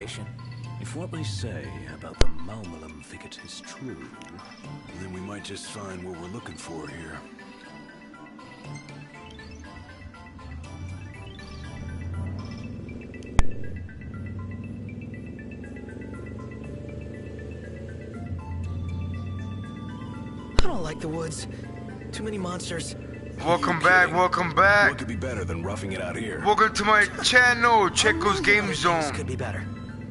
edition. If what they say about the Malmalum thicket is true, then we might just find what we're looking for here. I don't like the woods. Too many monsters. Welcome back, welcome back. What could be better than roughing it out here? Welcome to my channel, Checo's Game Zone. Could be better.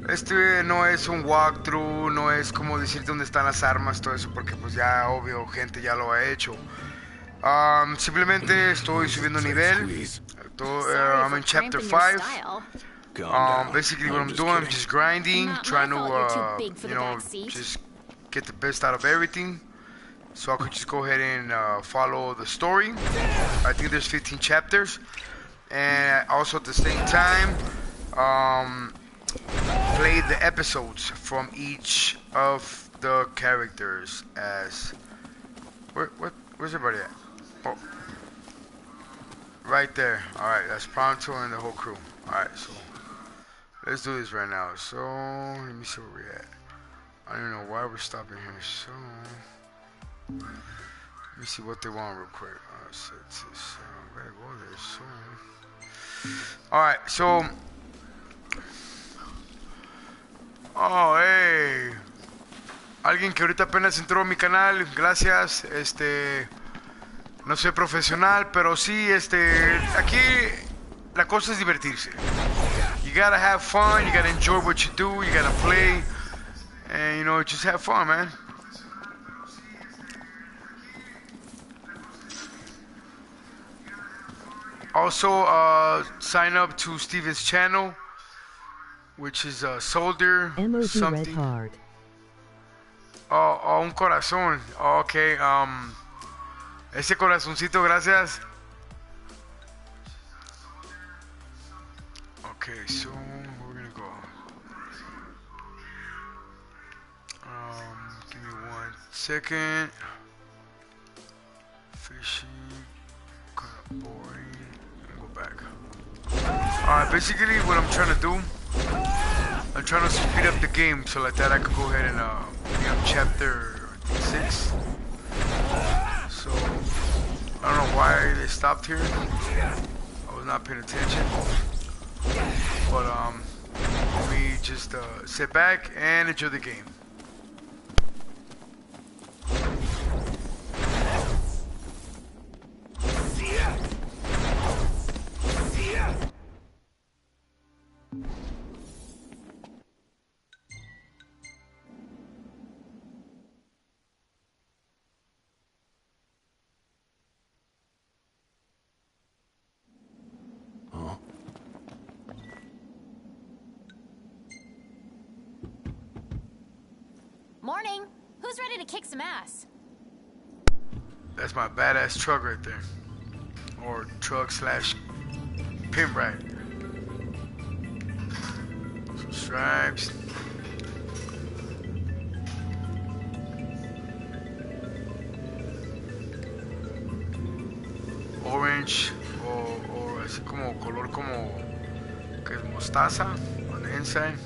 Este no es un walkthrough, no es como decirte dónde están las armas, todo eso, porque pues ya, obvio, gente ya lo ha hecho. Simplemente estoy subiendo nivel. I'm in chapter 5. Basically what I'm doing, I'm just grinding, trying to, you know, just get the best out of everything. So I could just go ahead and follow the story. I think there's 15 chapters. And also at the same time, play the episodes from each of the characters as... Where's everybody at? Oh. Right there. Alright, that's Pronto and the whole crew. Alright, so let's do this right now. So, let me see where we're at. I don't even know why we're stopping here. So... let me see what they want real quick. Gotta go there soon. Alright, so. Oh, hey. Alguien que ahorita apenas entró a mi canal. Gracias. No soy profesional, pero sí, aquí la cosa es divertirse. You gotta have fun. You gotta enjoy what you do. You gotta play. And, you know, just have fun, man. Also, sign up to Steven's channel, which is Soldier something. Red Heart. Oh, un corazón. Oh, okay. Ese corazoncito, gracias. Okay, so we're gonna go. Give me 1 second. Fishing. Kind of boring. Back. Alright, basically what I'm trying to do, I'm trying to speed up the game so like that I could go ahead and be on chapter 6. So I don't know why they stopped here. I was not paying attention. But let me just sit back and enjoy the game. Morning. Who's ready to kick some ass? That's my badass truck right there. Or truck slash pimp ride. Some stripes. Orange. Or así como color como que es mostaza on the inside.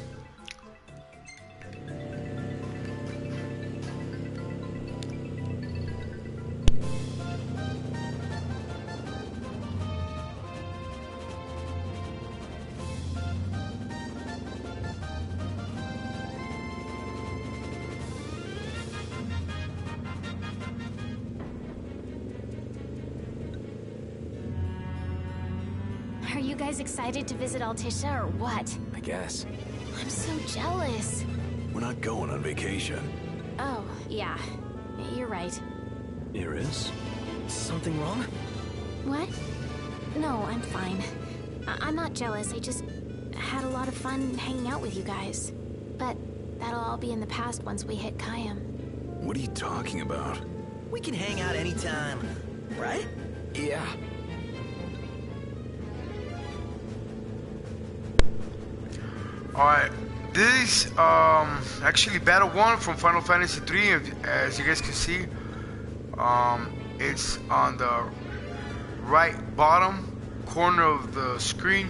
Are you guys excited to visit Altisha or what? I guess. I'm so jealous. We're not going on vacation. Oh, yeah. You're right. Iris? Something wrong? What? No, I'm fine. I'm not jealous. I just had a lot of fun hanging out with you guys. But that'll all be in the past once we hit Kayam. What are you talking about? We can hang out anytime, right? Yeah. Alright, this actually Battle 1 from Final Fantasy 3, as you guys can see. It's on the right bottom corner of the screen.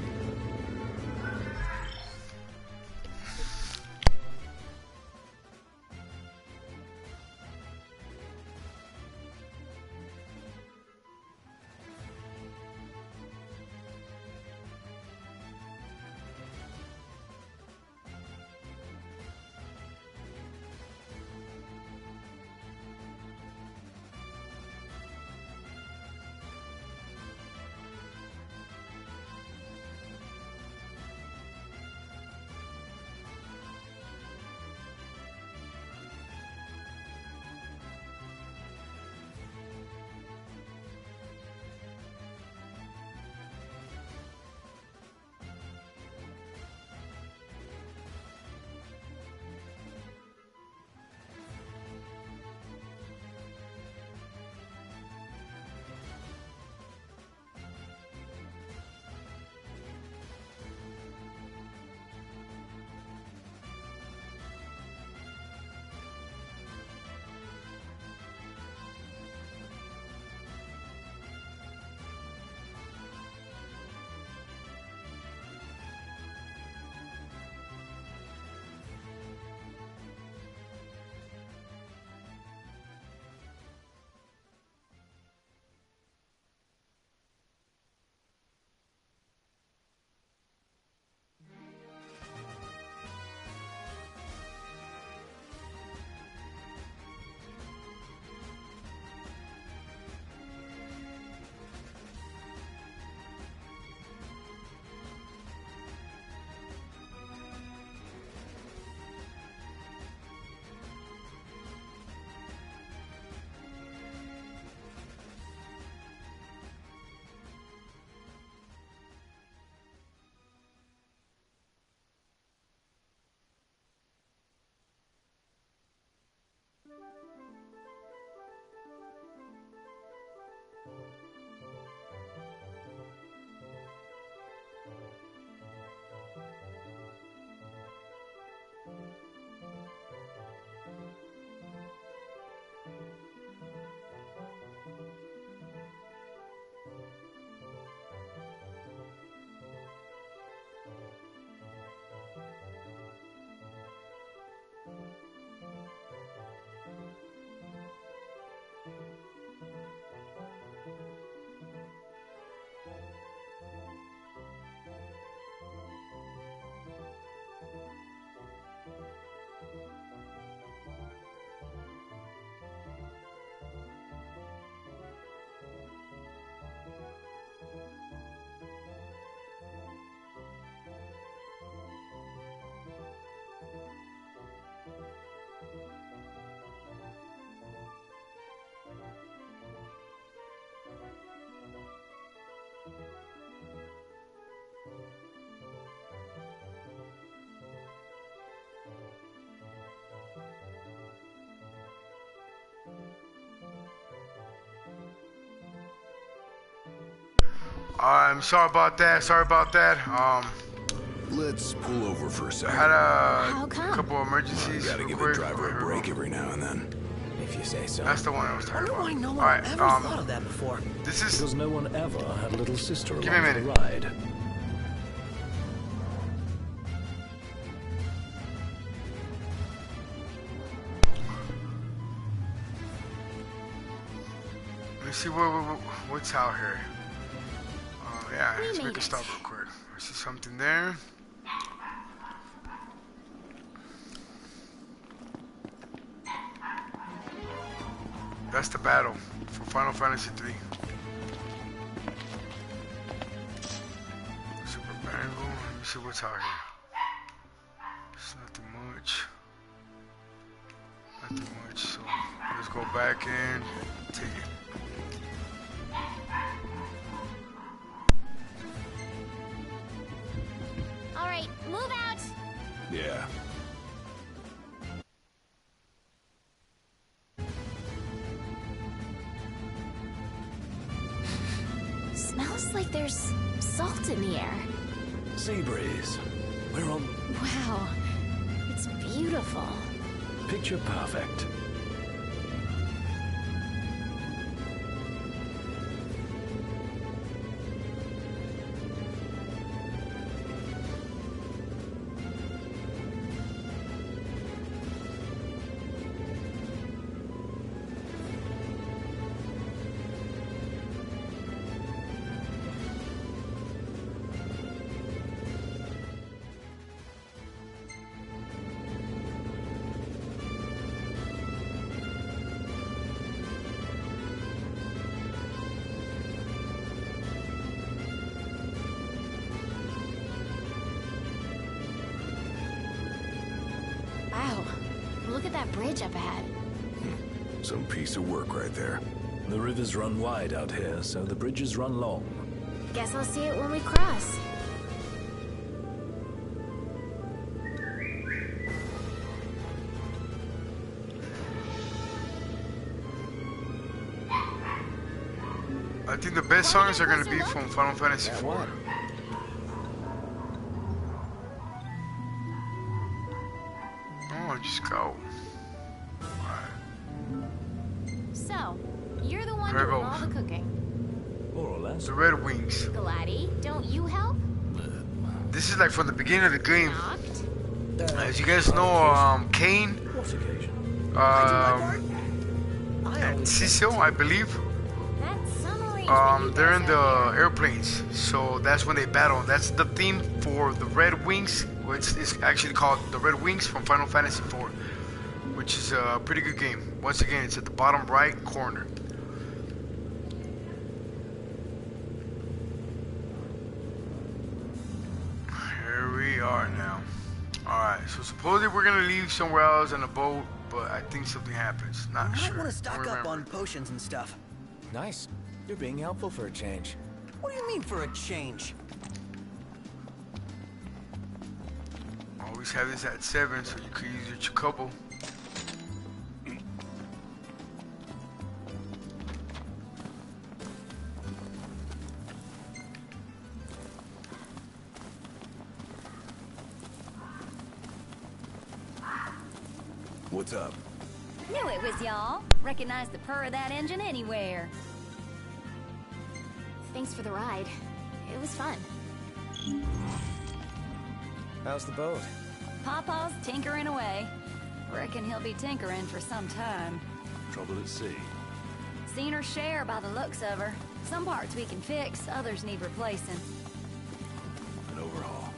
I'm sorry about that. Sorry about that. Let's pull over for a I second. had How a come? couple emergencies. Gotta real give quick. a driver Here a we break go. every now and then. If you say so. That's the one I was I talking wonder about. why no one Alright, ever thought of that before. this is Because no one ever had a little sister Give me a along for the minute. ride. let me see what's out here. Yeah, We let's made make a it. stop real quick. I see something there. That's the battle for Final Fantasy 3. Super Bangle. Let me see what's out here. It's nothing much. Nothing much. So let's go back in. Take it. All right, move out. Yeah. Smells like there's salt in the air. Sea breeze. We're on Wow, it's beautiful. picture perfect. Wow, look at that bridge up ahead. Some piece of work right there. The rivers run wide out here, so the bridges run long. Guess I'll see it when we cross. I think the best songs are gonna be from Final Fantasy 4. Oh, just go. So, you're the one There doing goes. all the cooking. More or less. The Red Wings. Gladdy, don't you help? This is like from the beginning of the game. Knocked? As you guys know, Kane, What occasion? and Cecil, I believe, That summer arrangement you they're guys in have the there. airplanes. So that's when they battle. That's the theme for the Red Wings, which is actually called the Red Wings from Final Fantasy 4, which is a pretty good game. Once again, it's at the bottom right corner. Here we are now. Alright, so supposedly we're gonna leave somewhere else on a boat, but I think something happens. Not You sure. might want to stock Don't up remember. on potions and stuff. Nice. You're being helpful for a change. What do you mean for a change? Always have this at 7 so you could use your chocobo. What's up? Knew it was y'all. Recognize the purr of that engine anywhere. Thanks for the ride. It was fun. How's the boat? Pawpaw's tinkering away. Reckon he'll be tinkering for some time. Trouble at sea. Seen her share by the looks of her. Some parts we can fix, others need replacing. An overhaul.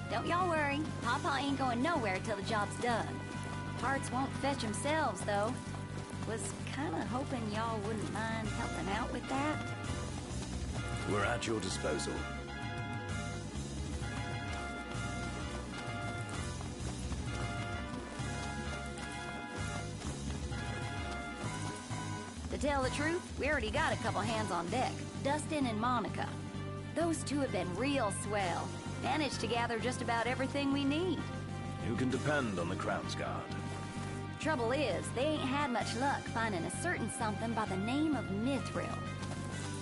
Don't y'all worry. Pawpaw ain't going nowhere till the job's done. Parts won't fetch themselves, though. Was kinda hoping y'all wouldn't mind helping out with that. We're at your disposal. To tell the truth, we already got a couple hands on deck. Dustin and Monica. Those two have been real swell. Managed to gather just about everything we need. You can depend on the Crown's Guard. Trouble is, they ain't had much luck finding a certain something by the name of mithril.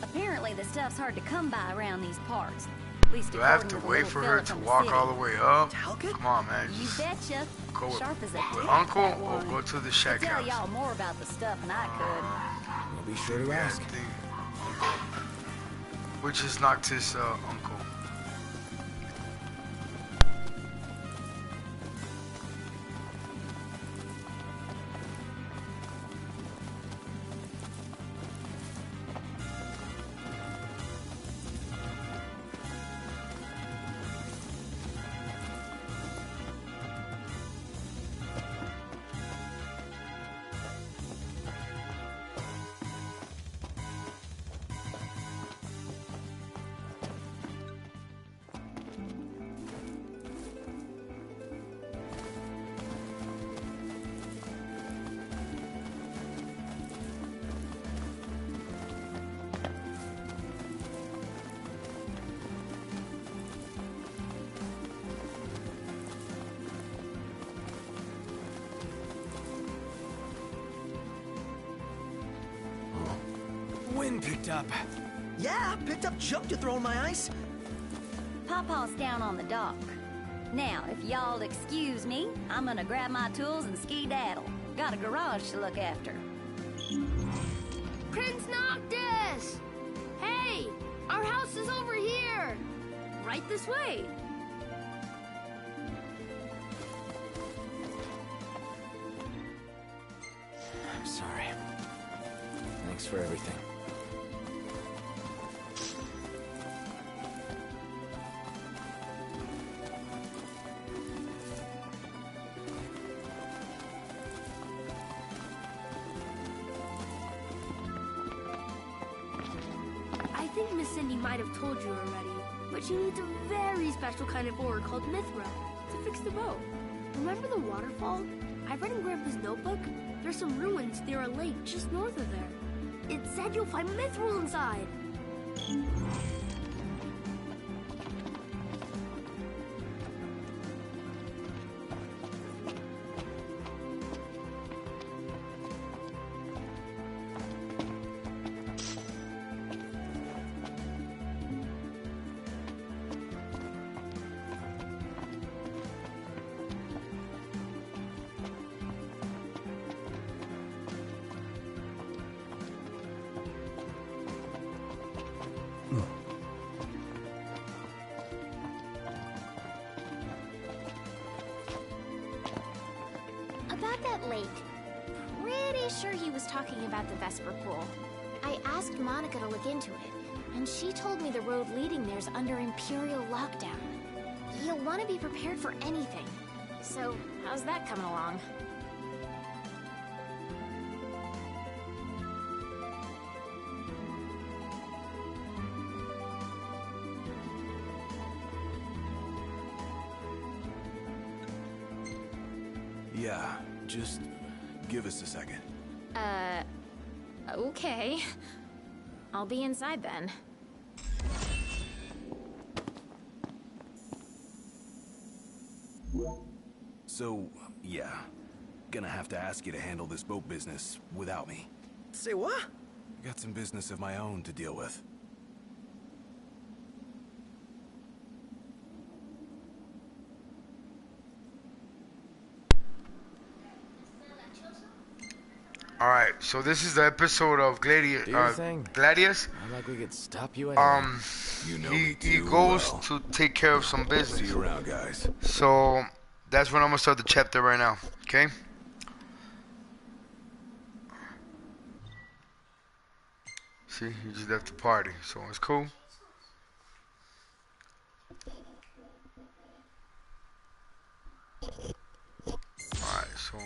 Apparently the stuff's hard to come by around these parts. At least Do I have according to the wait little for fella her to from the walk city. all the way up? Talcott? Come on, man. You Just betcha. go with, Sharp as a with tack, Uncle that or one. go to the shack Tell house? y'all more about the stuff than I could. I'll be sure to Yeah, ask. We just knocked his uncle. Wind picked up. Yeah, picked up junk to throw in my ice. Pawpaw's down on the dock. Now, if y'all'd excuse me, I'm gonna grab my tools and ski-daddle. Got a garage to look after. Prince Noctis! Hey! Our house is over here! Right this way! I'm sorry. Thanks for everything. I think Miss Cindy might have told you already, but she needs a very special kind of ore called mithril to fix the boat. Remember the waterfall? I read in Grandpa's notebook. There's some ruins near a lake just north of there. It said you'll find mithril inside. About that lake. Pretty sure he was talking about the Vesper Pool. I asked Monica to look into it, and she told me the road leading there's under Imperial lockdown. You'll want to be prepared for anything. So, how's that coming along? Yeah, just give us a second. Okay. I'll be inside then. So, yeah. Gonna have to ask you to handle this boat business without me. Say what? Got some business of my own to deal with. Alright, so this is the episode of Gladius. I'm like we could stop you anyway. You know He me too goes well. to take care of some See business. you around, guys. So that's when I'm gonna start the chapter right now. Okay. See, he just left the party, so it's cool. Alright, so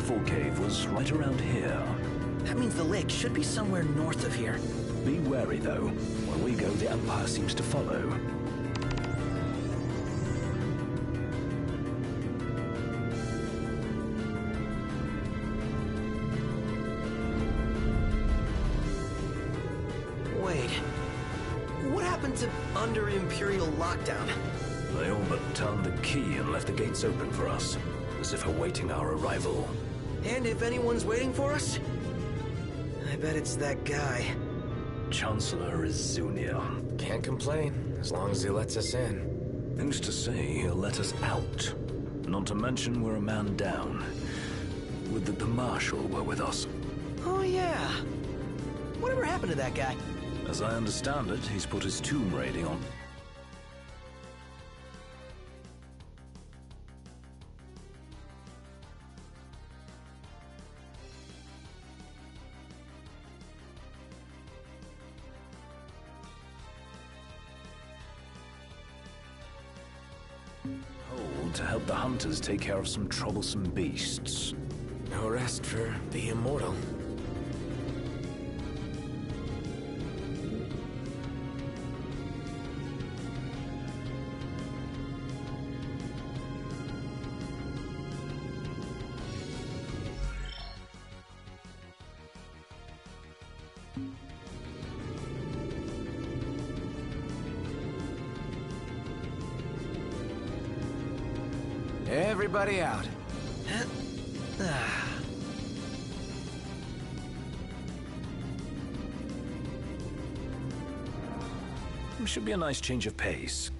waterfall cave was right around here. That means the lake should be somewhere north of here. Be wary, though. Where we go, the Empire seems to follow. Wait. What happened to under Imperial lockdown? They all but turned the key and left the gates open for us, as if awaiting our arrival. And if anyone's waiting for us, I bet it's that guy. Chancellor Izunia. Can't complain, as long as he lets us in. Who's to say he'll let us out? Not to mention we're a man down. Would that the Marshal were with us. Oh yeah. Whatever happened to that guy? As I understand it, he's put his tomb raiding on. Hold to help the hunters take care of some troublesome beasts. No rest for the immortal. Everybody out. Should be a nice change of pace.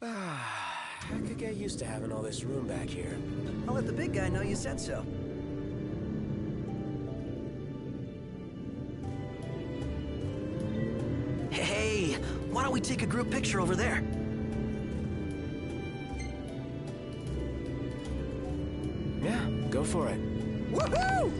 I could get used to having all this room back here. I'll let the big guy know you said so. Hey, why don't we take a group picture over there? Yeah, go for it. Woohoo!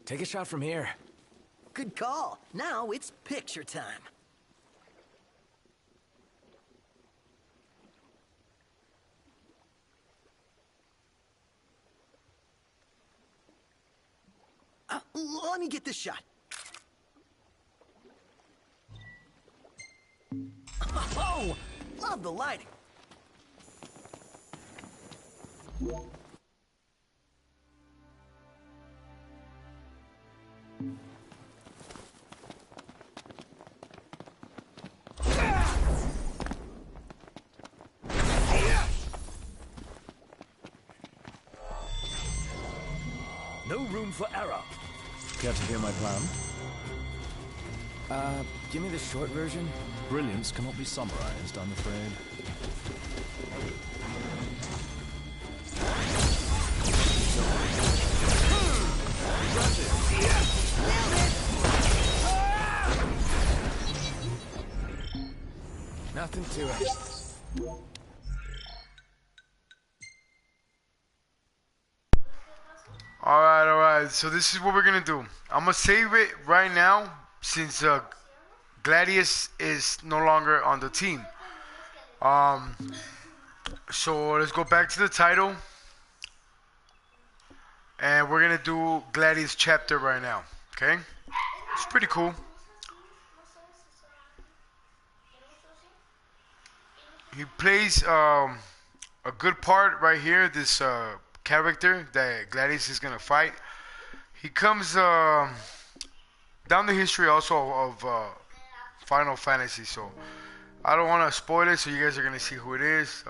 Take a shot from here. Good call. Now it's picture time. Let me get this shot. Oh, love the lighting. No room for error. Care to hear my plan? Give me the short version. Brilliance cannot be summarized, I'm afraid. Nothing to it. Alright, so this is what we're gonna do. I'm gonna save it right now since Gladius is no longer on the team. So let's go back to the title. And we're gonna do Gladius chapter right now. Okay? It's pretty cool. He plays a good part right here, this character that Gladius is gonna fight. He comes down the history also of Final Fantasy, so I don't want to spoil it, so you guys are gonna see who it is.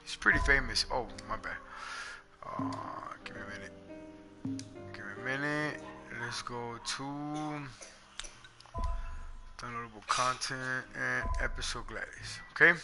He's pretty famous. Oh, my bad. Give me a minute. Give me a minute. Let's go to downloadable content and episode Gladius. Okay.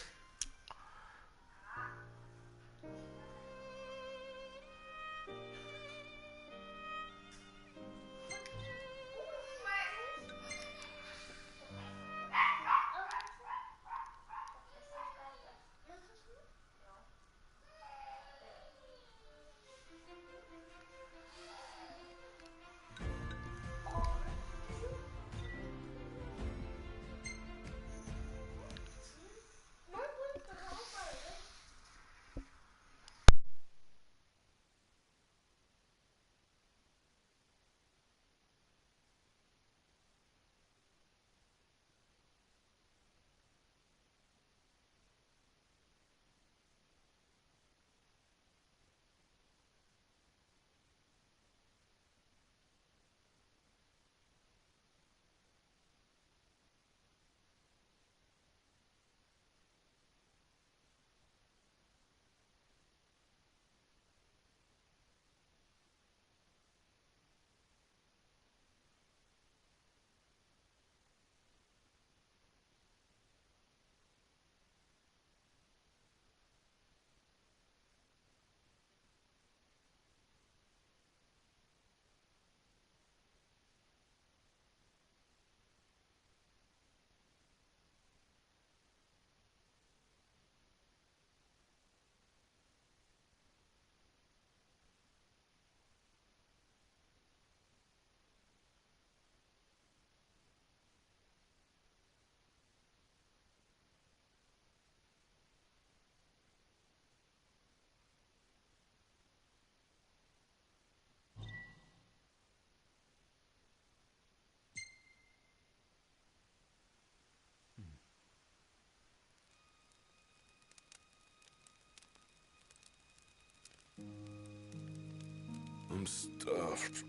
I'm stuffed.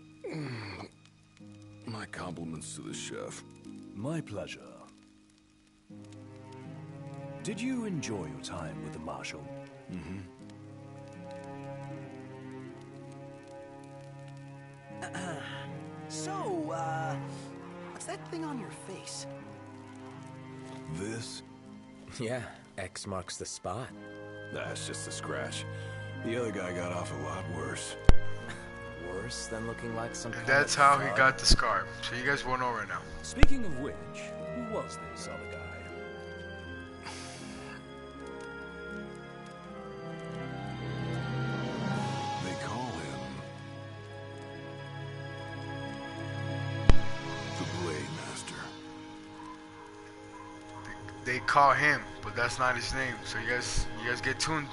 My compliments to the chef. My pleasure. Did you enjoy your time with the Marshal? Mm-hmm. So, what's that thing on your face? This? Yeah, X marks the spot. That's just a scratch. The other guy got off a lot worse. Worse than looking like some And kind that's of how he fraud. got the scar. So you guys won't know right now. Speaking of which, who was this other guy? They call him the Blade. they call him, but that's not his name. So you guys get tuned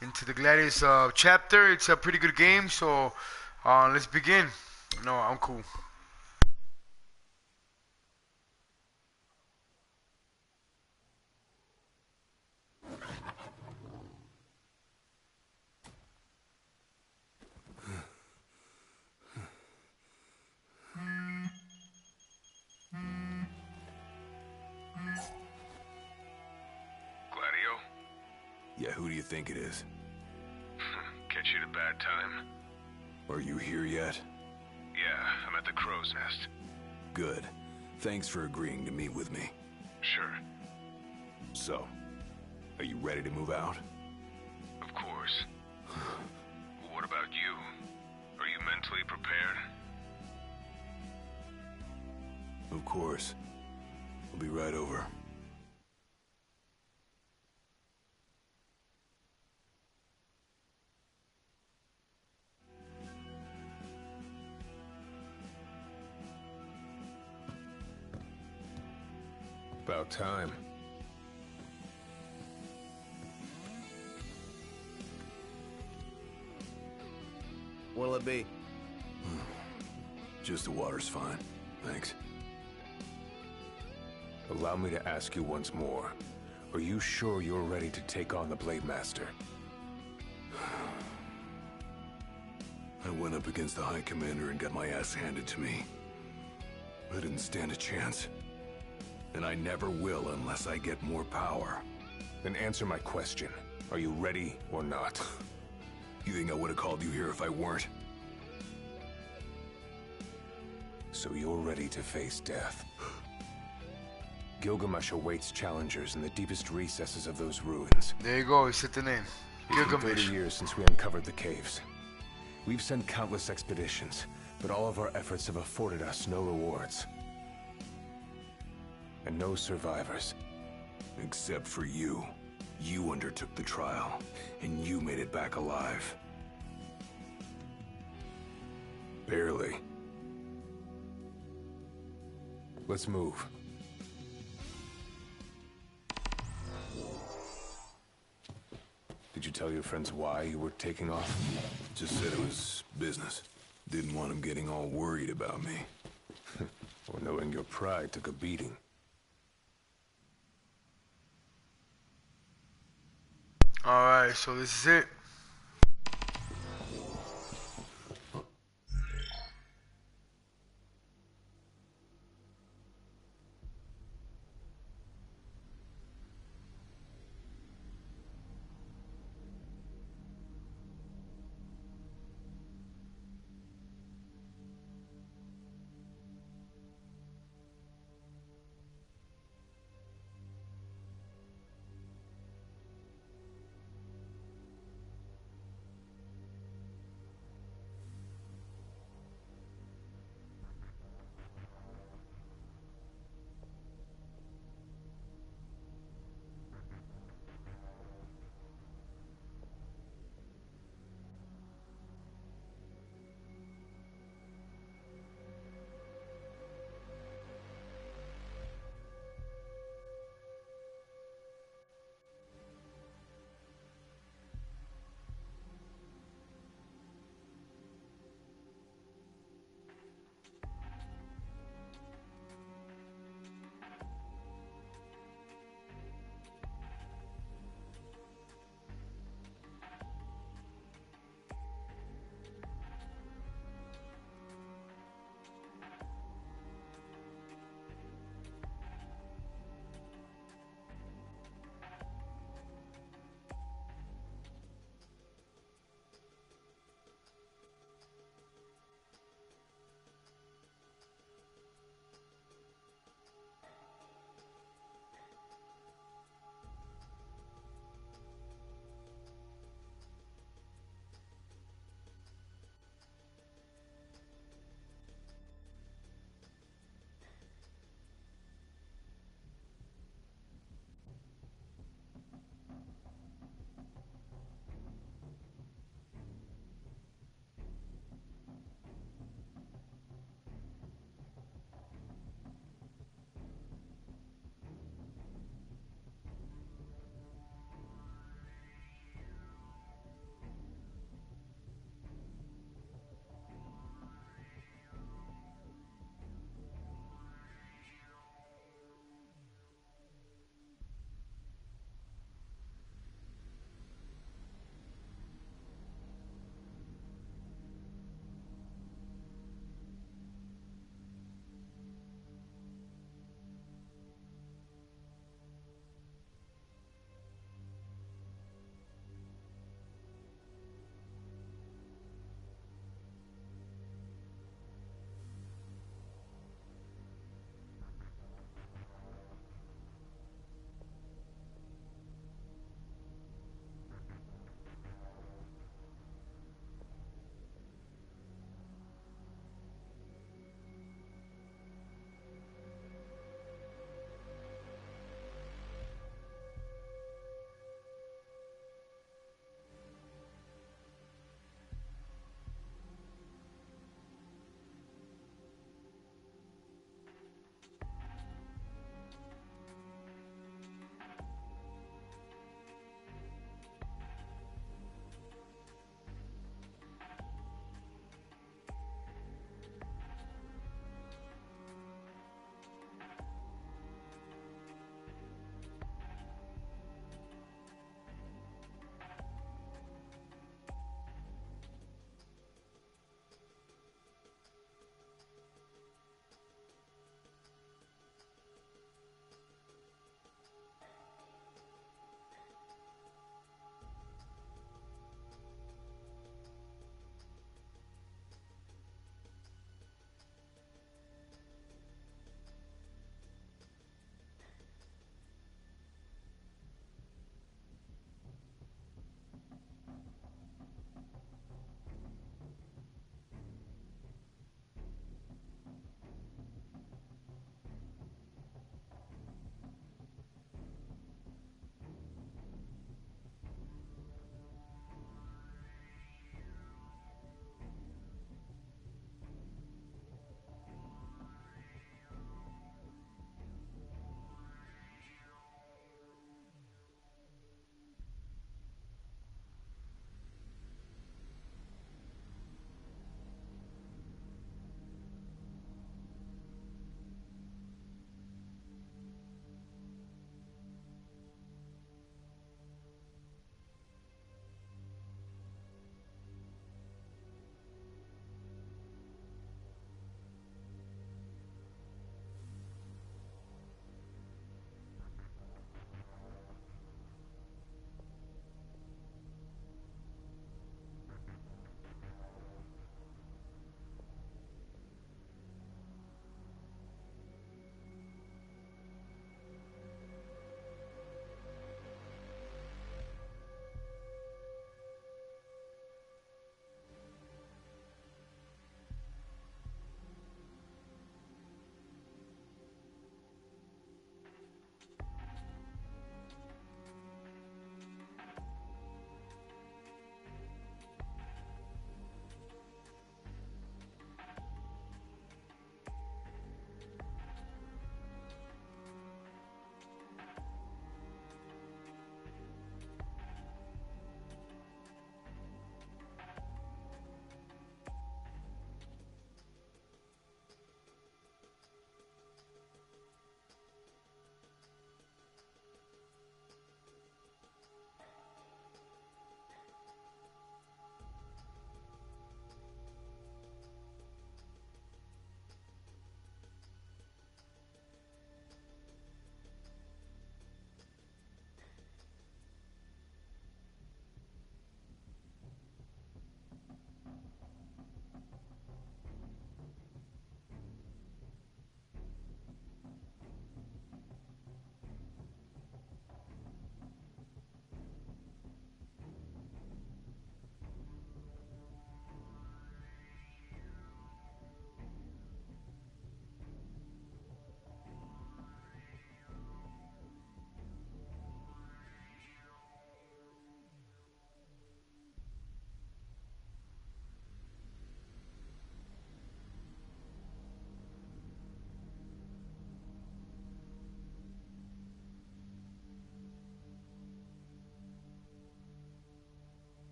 into the Gladius chapter. It's a pretty good game, so let's begin. No, I'm cool. Yeah, who do you think it is? Catch you at a bad time. Are you here yet? Yeah, I'm at the Crow's Nest. Good. Thanks for agreeing to meet with me. Sure. So, are you ready to move out? Of course. What about you? Are you mentally prepared? Of course. I'll be right over. About time. What'll it be? Just the water's fine. Thanks. Allow me to ask you once more. Are you sure you're ready to take on the Blade Master? I went up against the High Commander and got my ass handed to me. I didn't stand a chance. And I never will unless I get more power. Then answer my question. Are you ready or not? You think I would have called you here if I weren't? So you're ready to face death. Gilgamesh awaits challengers in the deepest recesses of those ruins. There you go, he said the name. It's been Gilgamesh. 30 years since we uncovered the caves. We've sent countless expeditions, but all of our efforts have afforded us no rewards. And no survivors. Except for you. You undertook the trial, and you made it back alive. Barely. Let's move. Did you tell your friends why you were taking off? Just said it was business. Didn't want them getting all worried about me. Or knowing your pride took a beating. Alright, so this is it.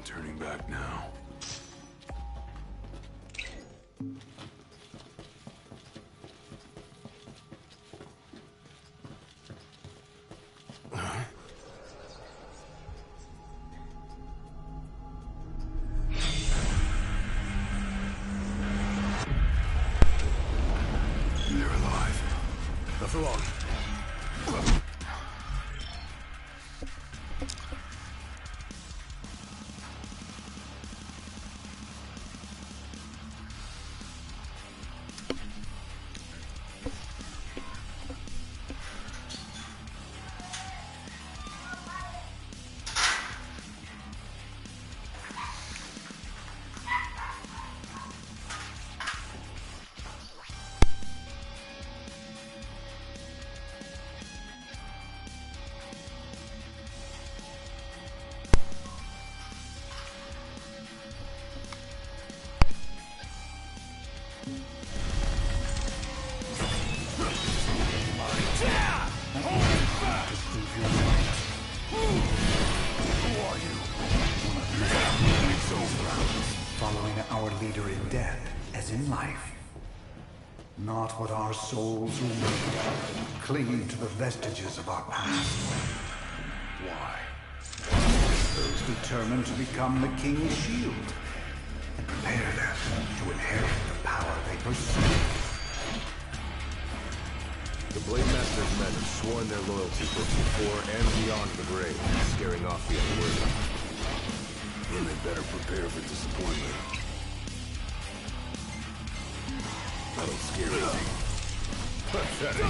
turning back now. They're alive. Not for long. Following our leader in death, as in life. Not what our souls will make, clinging to the vestiges of our past. Why? Those determined to become the King's shield, and prepare them to inherit the power they pursue. The Blade Master's men have sworn their loyalty both before and beyond the grave, scaring off the unworthy. Then they better prepare for disappointment. I don't scare anything. Pathetic.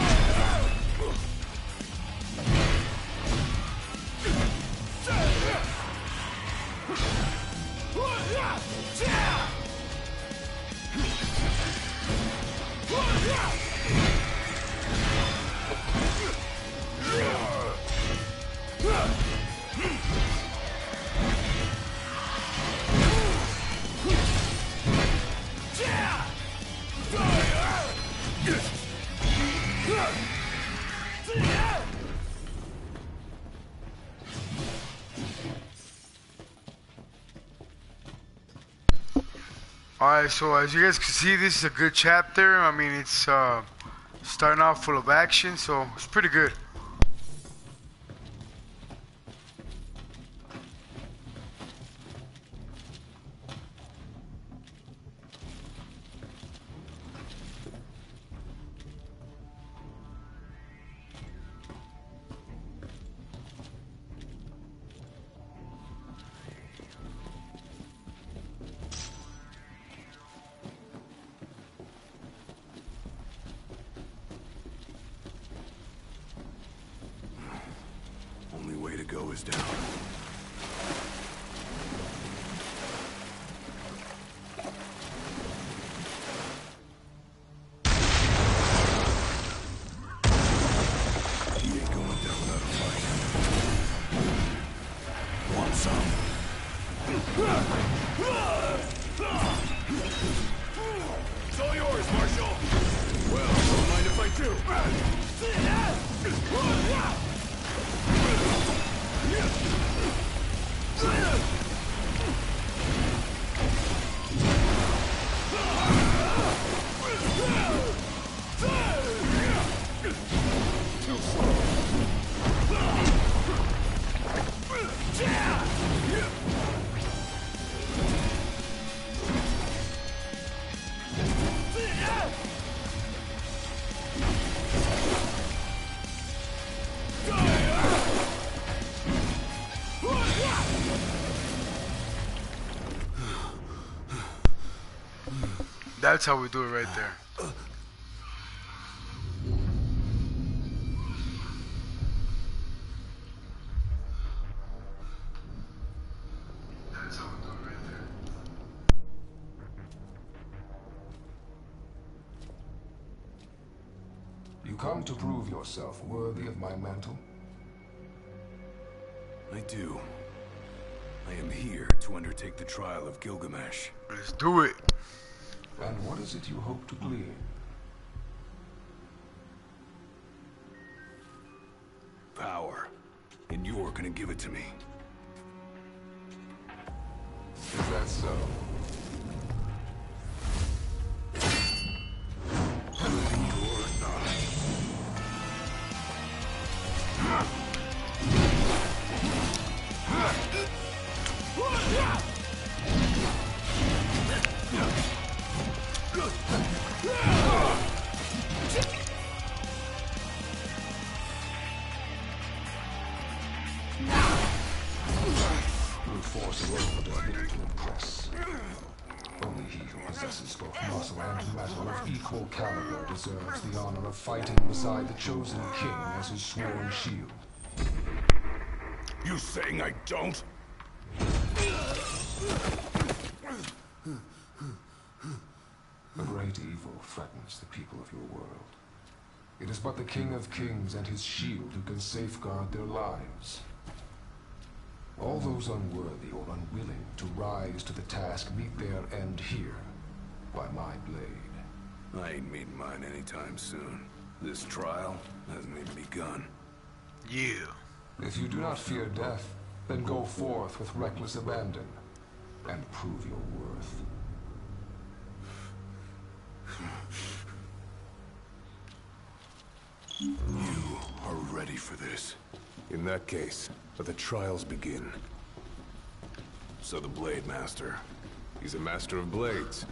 Alright, so as you guys can see, this is a good chapter. I mean, it's starting off full of action, so it's pretty good. Only way to go is down. He ain't going down without a fight. Want some? It's all yours, Marshal. Well, don't mind if I do. Too slow. That's how we do it right there. That's how we do it right there. You come to prove yourself worthy of my mantle? I do. I am here to undertake the trial of Gilgamesh. Let's do it. And what is it you hope to glean? Power. And you're gonna give it to me. so. Brute force alone does little to impress. Only he who possesses both muscle and metal of equal caliber deserves the honor of fighting beside the chosen king as his sworn shield. You saying I don't? A great evil threatens the people of your world. It is but the King of Kings and his shield who can safeguard their lives. All those unworthy or unwilling to rise to the task meet their end here, by my blade. I ain't meeting mine anytime soon. This trial hasn't even begun. Yeah. If you do not fear death, then go forth with reckless abandon, and prove your worth. You are ready for this. In that case, let the trials begin. So the Blade Master. He's a master of blades.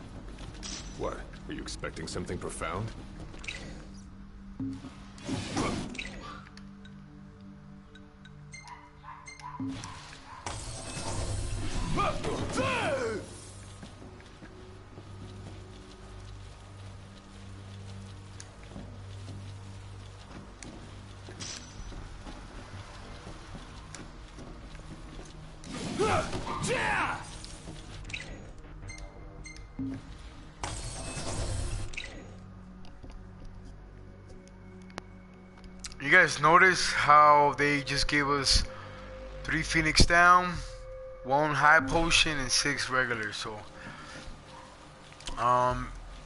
What? Are you expecting something profound? You guys notice how they just gave us 3 Phoenix down, 1 high potion, and 6 regular. So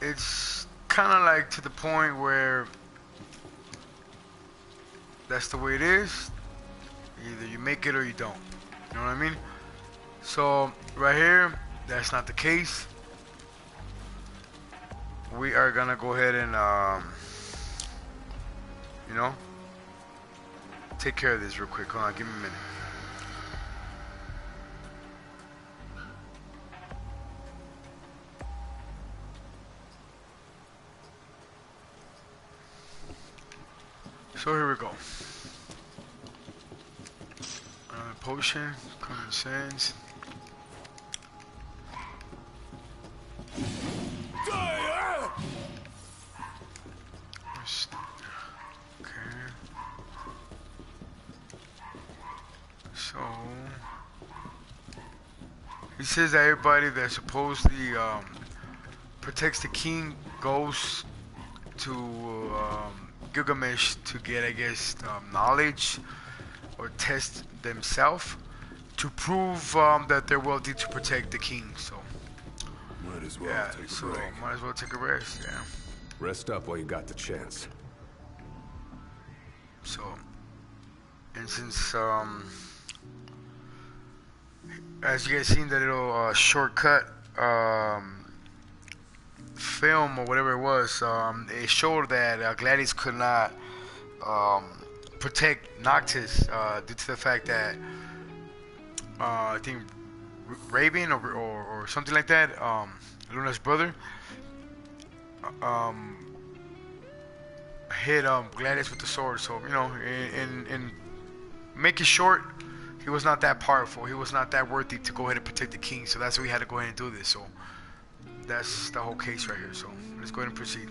it's kind of like to the point where that's the way it is. Either you make it or you don't. You know what I mean? So right here, that's not the case. We are gonna go ahead and you know, take care of this real quick. Hold on, give me a minute. So here we go. Potion, common sense. So he says that everybody that supposedly protects the king goes to Gilgamesh to get, I guess, knowledge or test themselves to prove that they're worthy to protect the king. So might as well take a break. Might as well take a rest. Yeah. Rest up while you got the chance. So, and since as you guys seen that little shortcut film or whatever it was, it showed that Gladys could not protect Noctis due to the fact that I think Raven or something like that, Luna's brother, hit Gladys with the sword. So, you know, in make it short, he was not that powerful. He was not that worthy to go ahead and protect the king. So that's why we had to go ahead and do this. So that's the whole case right here. So let's go ahead and proceed.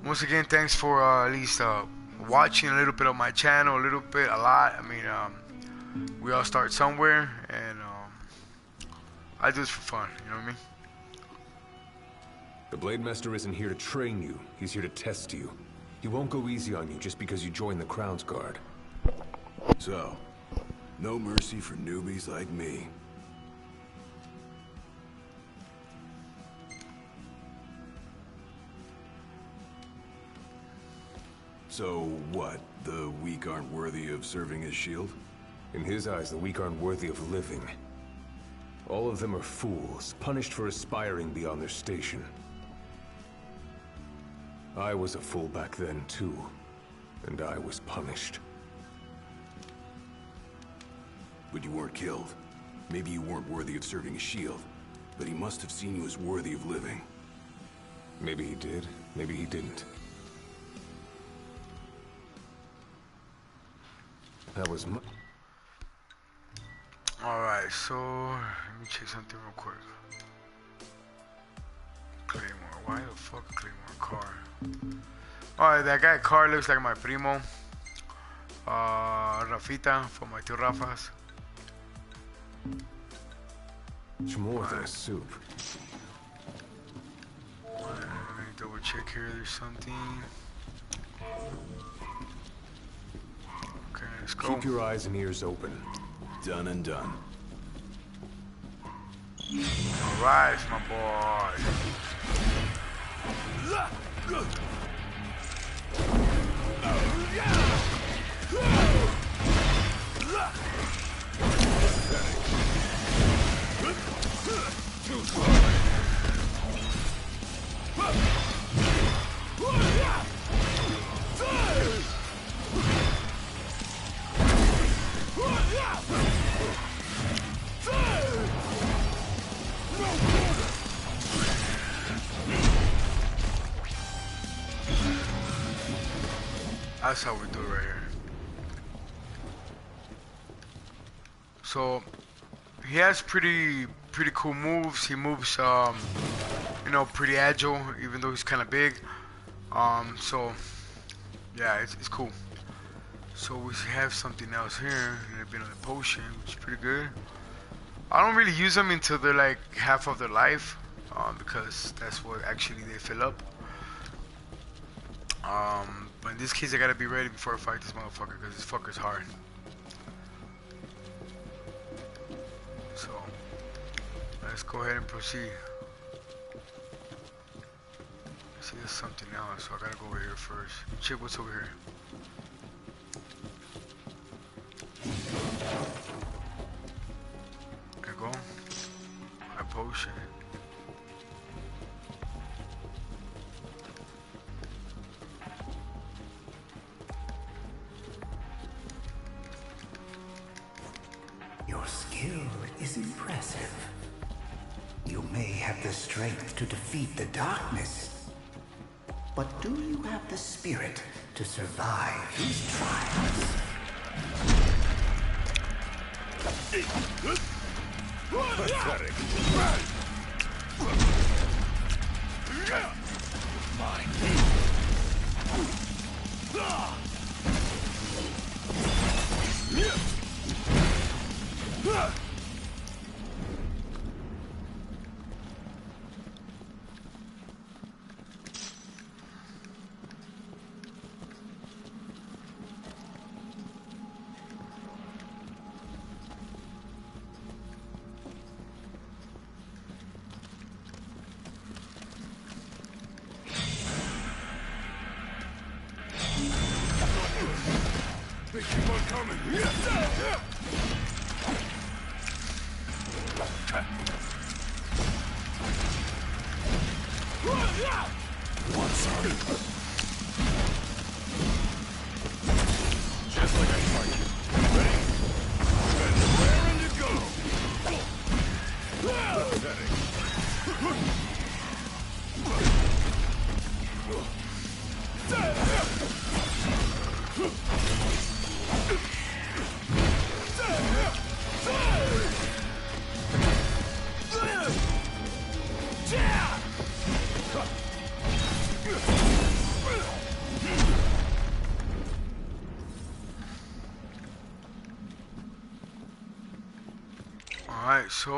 Once again, thanks for at least watching a little bit of my channel, a little bit, a lot. I mean, we all start somewhere, and I do this for fun. You know what I mean? The Blade Master isn't here to train you. He's here to test you. He won't go easy on you just because you joined the Crown's Guard. So, no mercy for newbies like me. So what? The weak aren't worthy of serving as shield? In his eyes, the weak aren't worthy of living. All of them are fools, punished for aspiring beyond their station. I was a fool back then, too, and I was punished. But you weren't killed. Maybe you weren't worthy of serving a shield, but he must have seen you as worthy of living. Maybe he did, maybe he didn't. That was my... Alright, so let me check something real quick. Claymore, why the fuck a Claymore car? Alright, that guy car looks like my primo. Rafita from my two Rafas. It's more than a soup. Let me double check here, there's something. Okay, let's go. Keep your eyes and ears open. Done and done. Alright, my boy. That's how we do it right here. So he has pretty cool moves. He moves you know, pretty agile, even though he's kind of big. So yeah, it's cool. So we have something else here, a bit of a potion, which is pretty good. I don't really use them until they're like half of their life, because that's what actually they fill up. But in this case, I gotta be ready before I fight this motherfucker, because this fucker's hard. So, let's go ahead and proceed. See, there's something else, so I gotta go over here first. Check what's over here. There you go. My potion. Your skill is impressive. You may have the strength to defeat the darkness, but do you have the spirit to survive these trials? Pathetic. Mine. They keep on coming. What's up? Just like I told you. Ready? And raring to go. Pathetic. Alright, so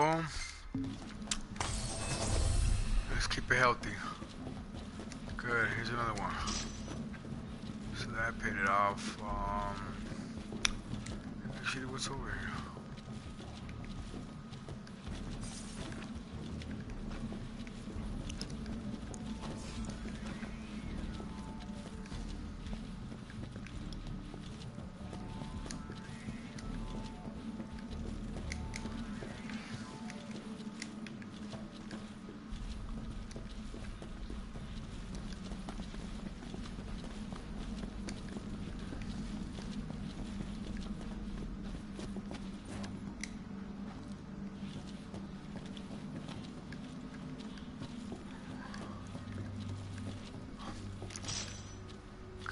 let's keep it healthy. Good, here's another one. So that paid it off. Actually, what's over here?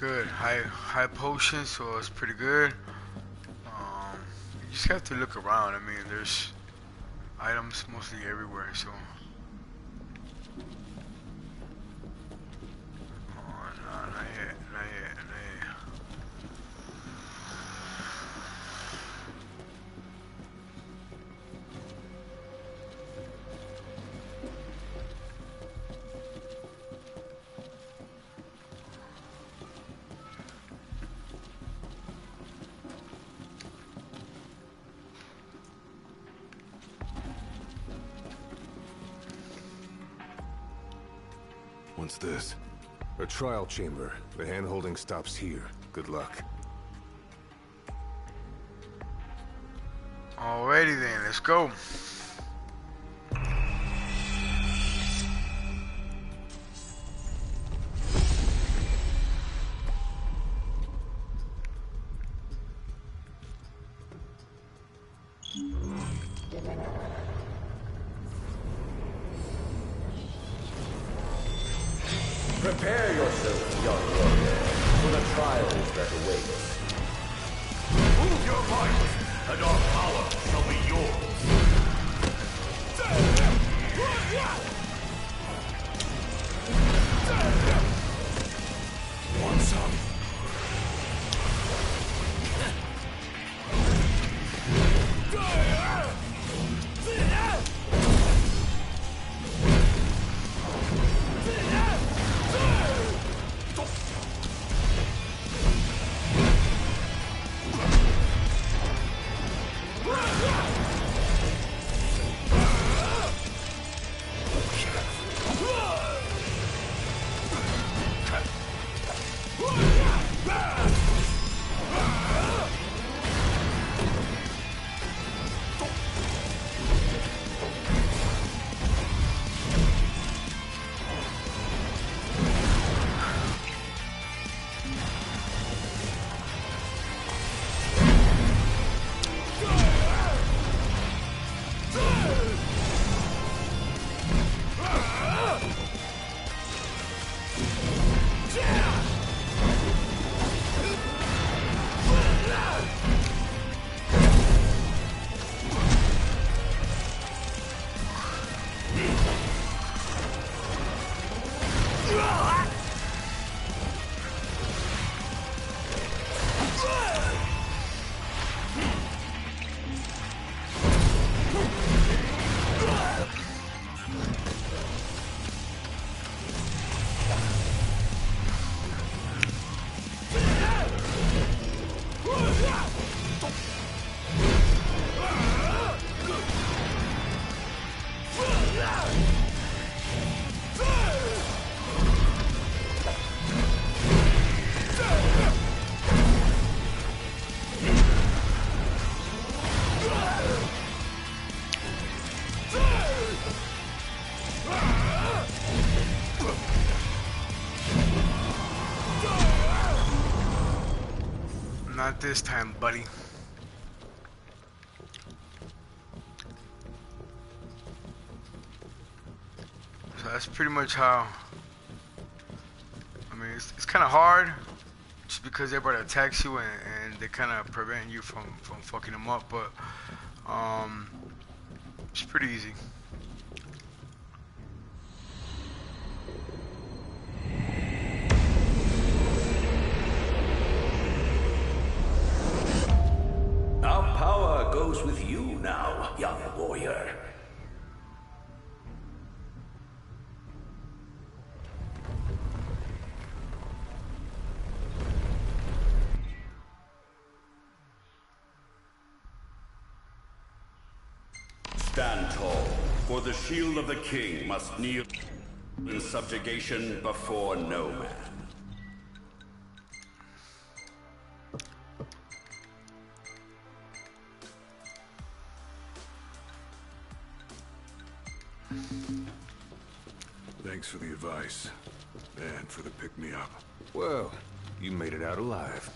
good. High potion, so it's pretty good. You just have to look around. I mean, there's items mostly everywhere, so. Oh, no, not yet. What's this? A trial chamber. The hand-holding stops here. Good luck. Alrighty then, let's go. Prepare yourself, young warrior, for the trials that await. Prove your might, and our power shall be yours. Want some? Not this time, buddy. So that's pretty much how. I mean, it's kind of hard, just because everybody attacks you and they kind of prevent you from fucking them up. But it's pretty easy. Our power goes with you now, young warrior. Stand tall, for the shield of the king must kneel in subjugation before no man. Thanks for the advice, and for the pick-me-up. Well, you made it out alive.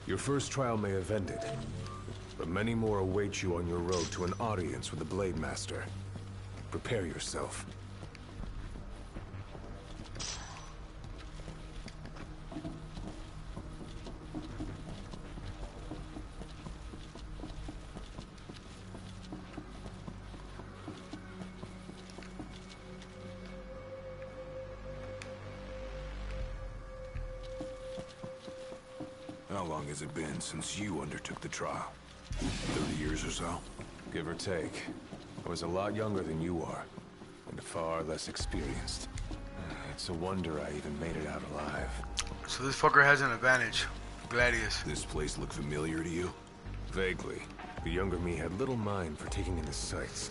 Your first trial may have ended, but many more await you on your road to an audience with the Blade Master. Prepare yourself. long has it been since you undertook the trial? 30 years or so? Give or take. I was a lot younger than you are, and far less experienced. It's a wonder I even made it out alive. So this fucker has an advantage. Gladius. This place look familiar to you? Vaguely. The younger me had little mind for taking in the sights.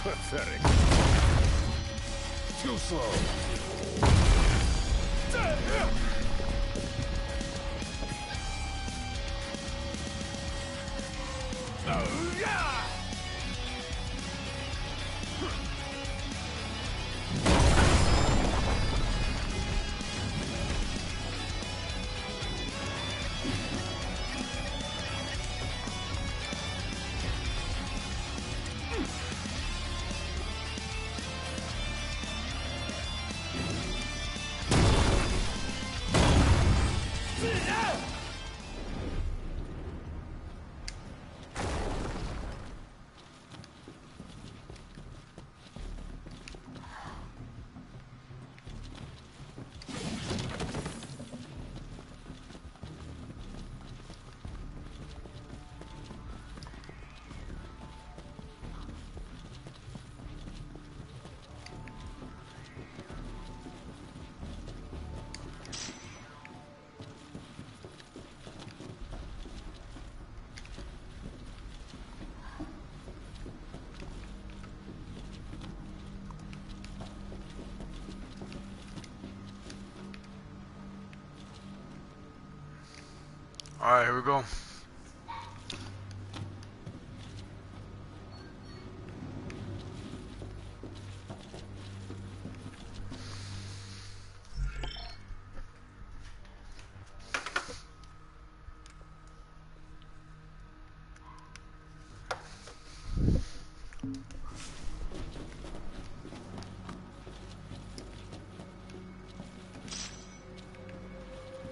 Pathetic. Too slow. Alright, here we go.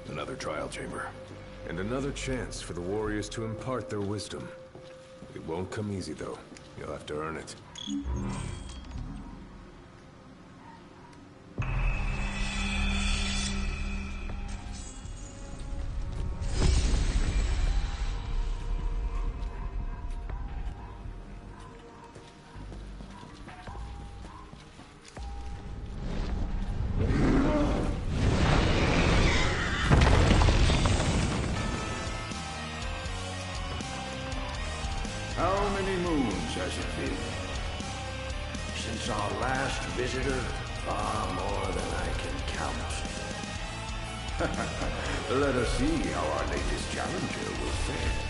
Another trial chamber. And another chance for the warriors to impart their wisdom. It won't come easy, though. You'll have to earn it. How many moons has it been? Since our last visitor, far more than I can count. Let us see how our latest challenger will fare.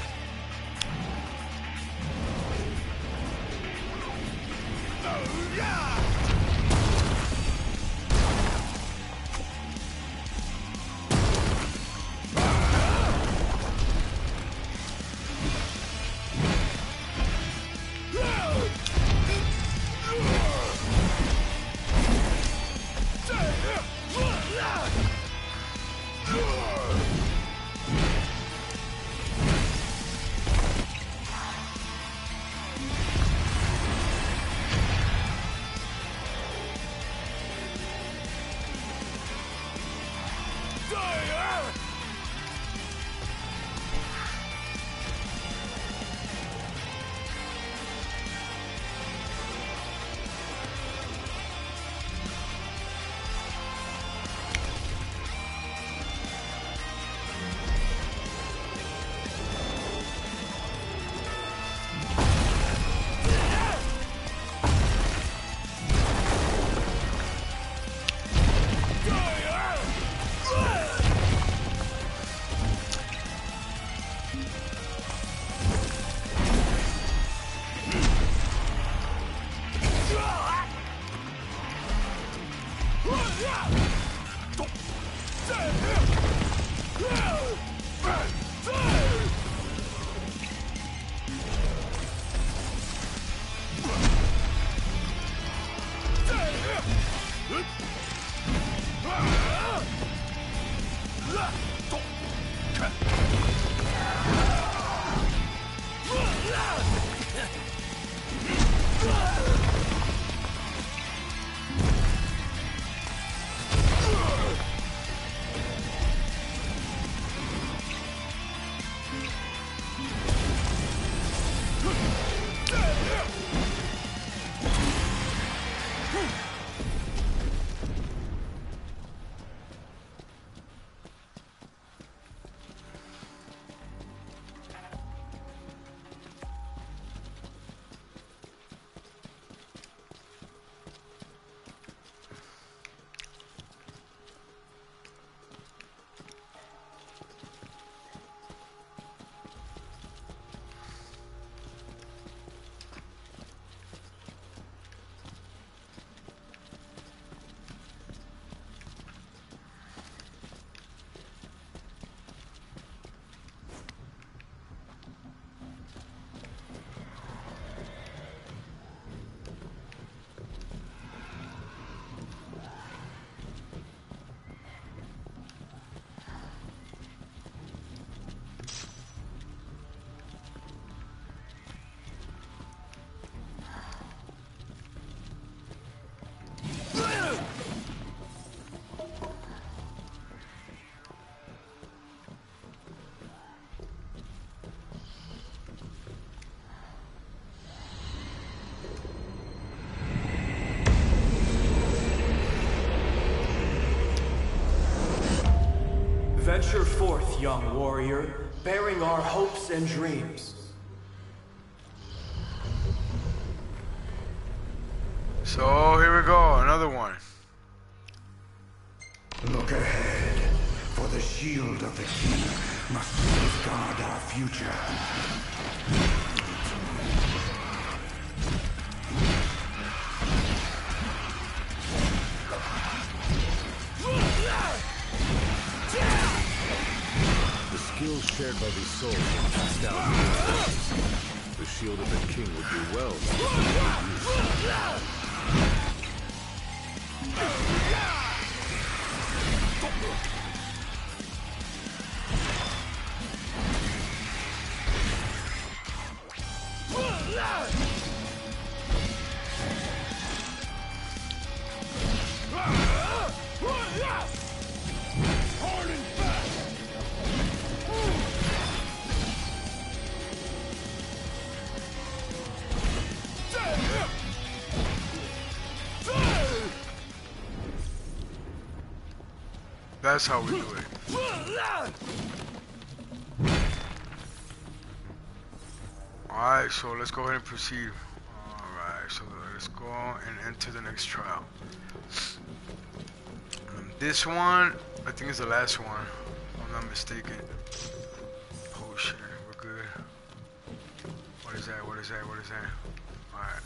Venture forth, young warrior, bearing our hopes and dreams. So here we go, another one. Look ahead, for the shield of the king must safeguard our future. The skills shared by these souls are passed down to the shield of the king would do well. That's how we do it. Alright, so let's go ahead and proceed. Alright, so let's go and enter the next trial. This one, I think is the last one, if I'm not mistaken. Oh shit, we're good. What is that? What is that? What is that? Alright.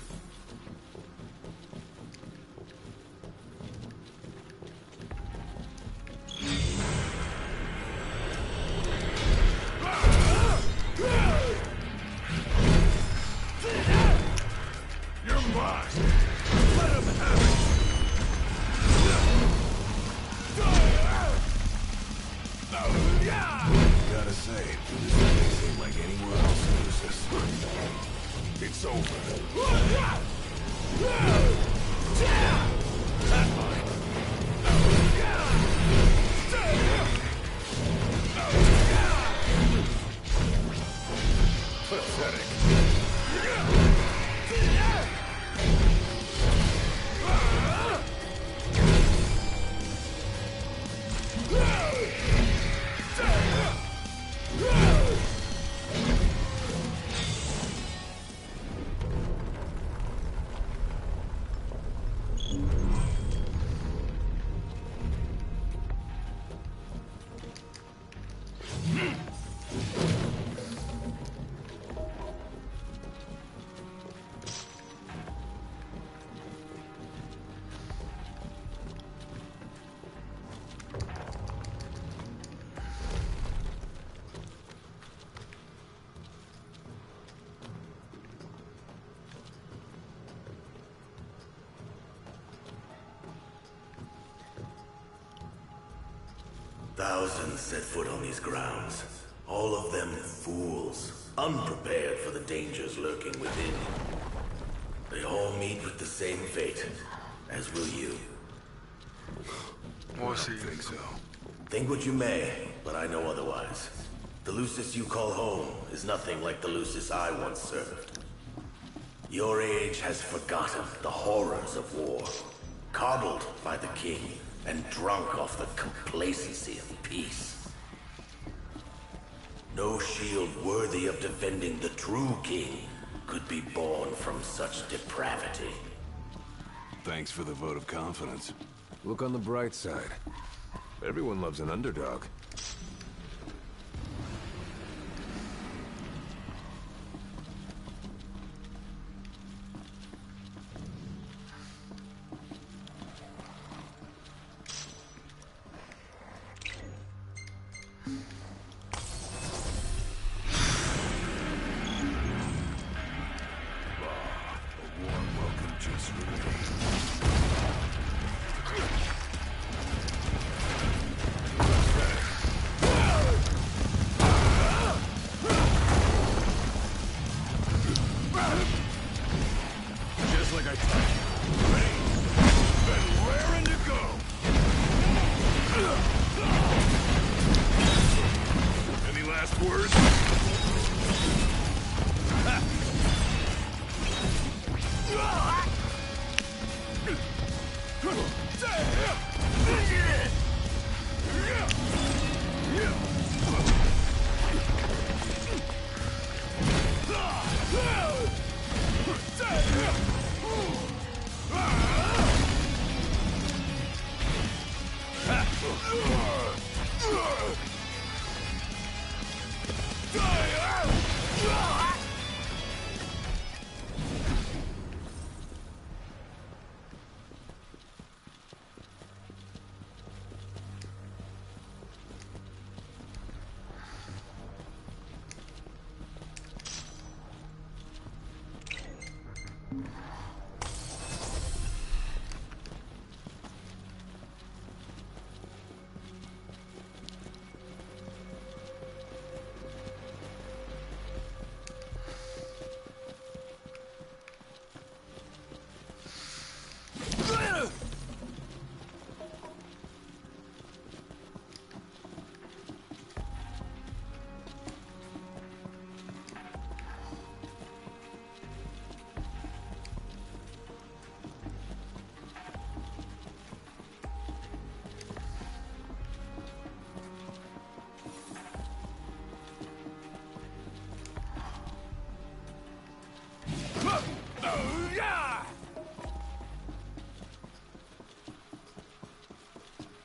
You're mine. Let him have it. Gotta say, this doesn't seem like anywhere else uses. It's over. Pathetic. Thousands set foot on these grounds. All of them fools, unprepared for the dangers lurking within. They all meet with the same fate, as will you. We'll see. I don't think so. Think what you may, but I know otherwise. The Lucis you call home is nothing like the Lucis I once served. Your age has forgotten the horrors of war, coddled by the king, and drunk off the complacency of peace. No shield worthy of defending the true king could be born from such depravity. Thanks for the vote of confidence. Look on the bright side. Everyone loves an underdog.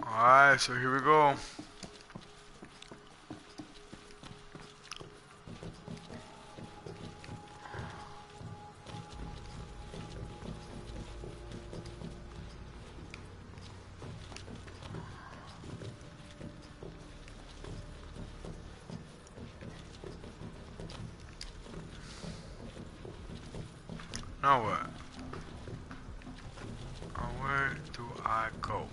Alright, so here we go. Now what? Where do I go?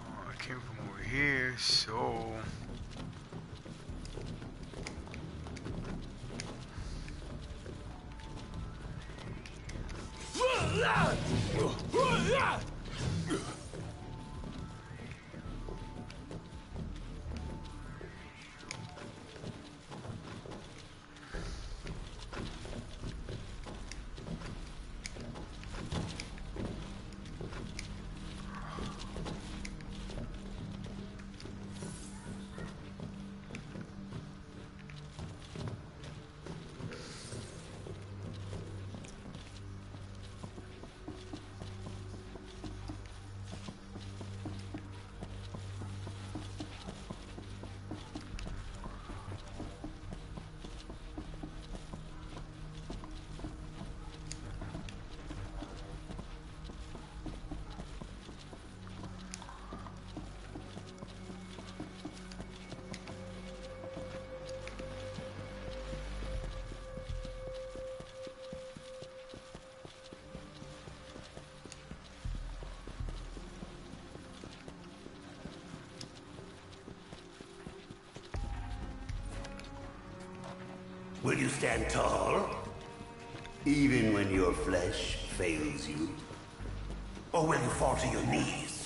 Oh, I came from over here, so... Will you stand tall? Even when your flesh fails you? Or will you fall to your knees?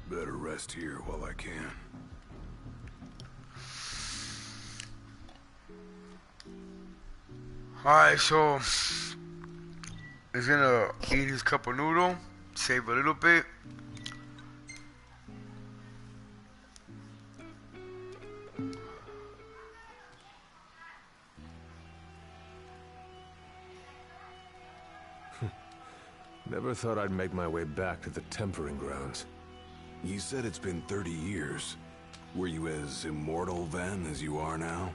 Better rest here while I can. Alright, so he's gonna eat his cup of noodle, save a little bit. Never thought I'd make my way back to the tempering grounds. You said it's been 30 years. Were you as immortal then as you are now?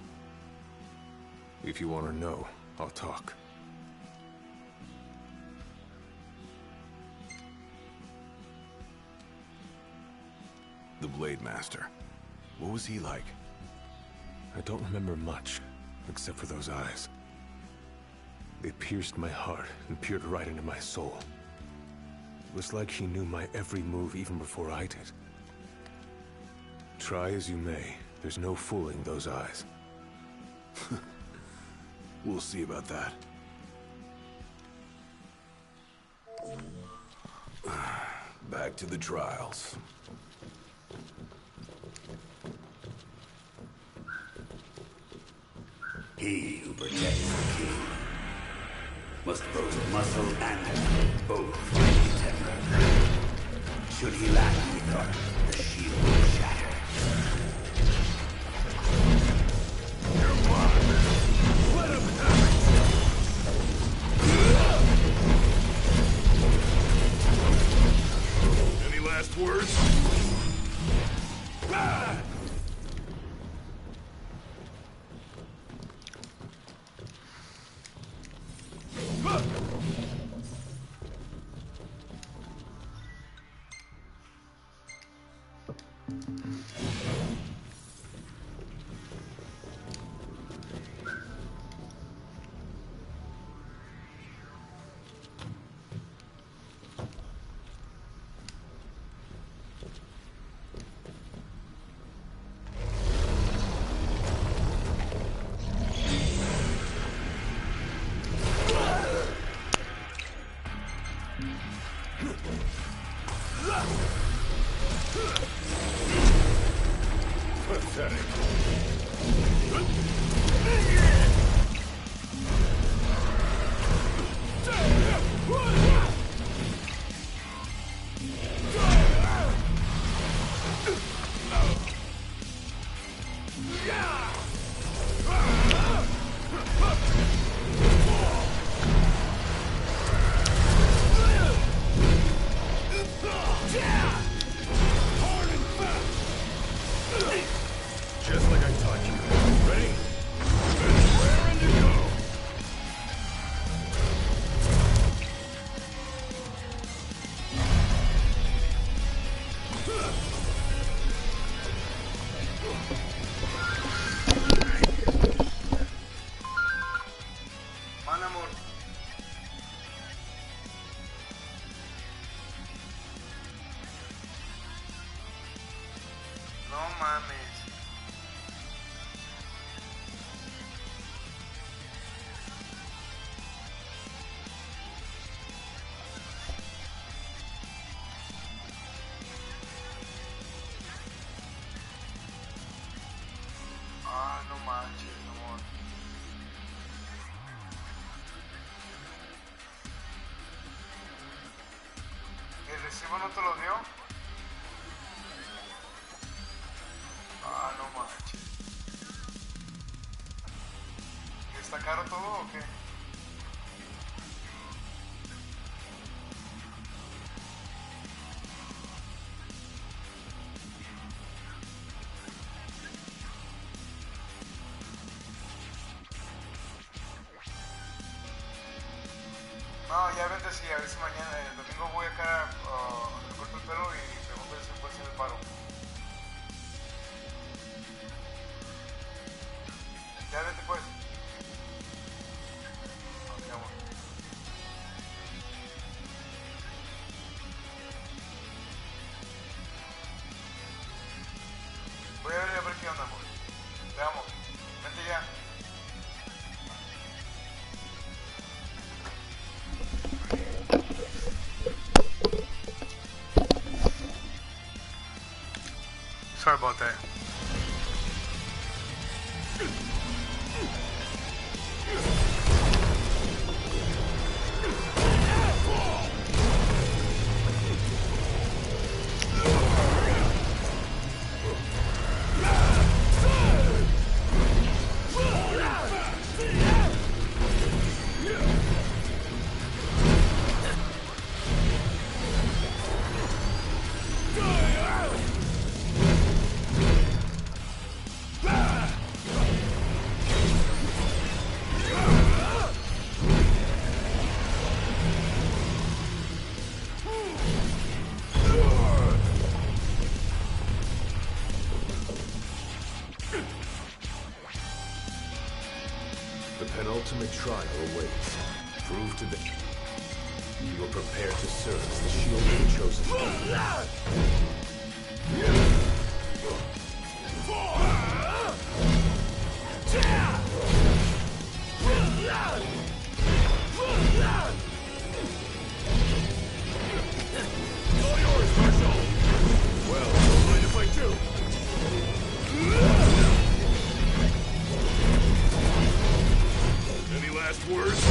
If you want to know, I'll talk. The Blade Master. What was he like? I don't remember much, except for those eyes. They pierced my heart and peered right into my soul. It was like she knew my every move even before I did. Try as you may, there's no fooling those eyes. We'll see about that. Back to the trials. He who protects the king must both muscle and both be tempered. Should he lack either, the shield will shatter. Let him have it! Any last words? Ah! Just like I taught you. Ready? mames. Ah, no manches, amor. ¿El recibo no te lo dio? Ah, no manches. ¿Está caro todo o qué? No, ya vente así, a ver si mañana, el domingo voy acá, me corto el pelo y pregunto si puede hacer el paro. Ya vente pues. Ok, amor. Voy a ver qué onda, amor. Te amo. Vente ya. Sorry about that. The penultimate trial awaits. Prove to them you are prepared to serve as the shield of the chosen one. All yours, Marshal! Well, don't mind if I do. Any last words?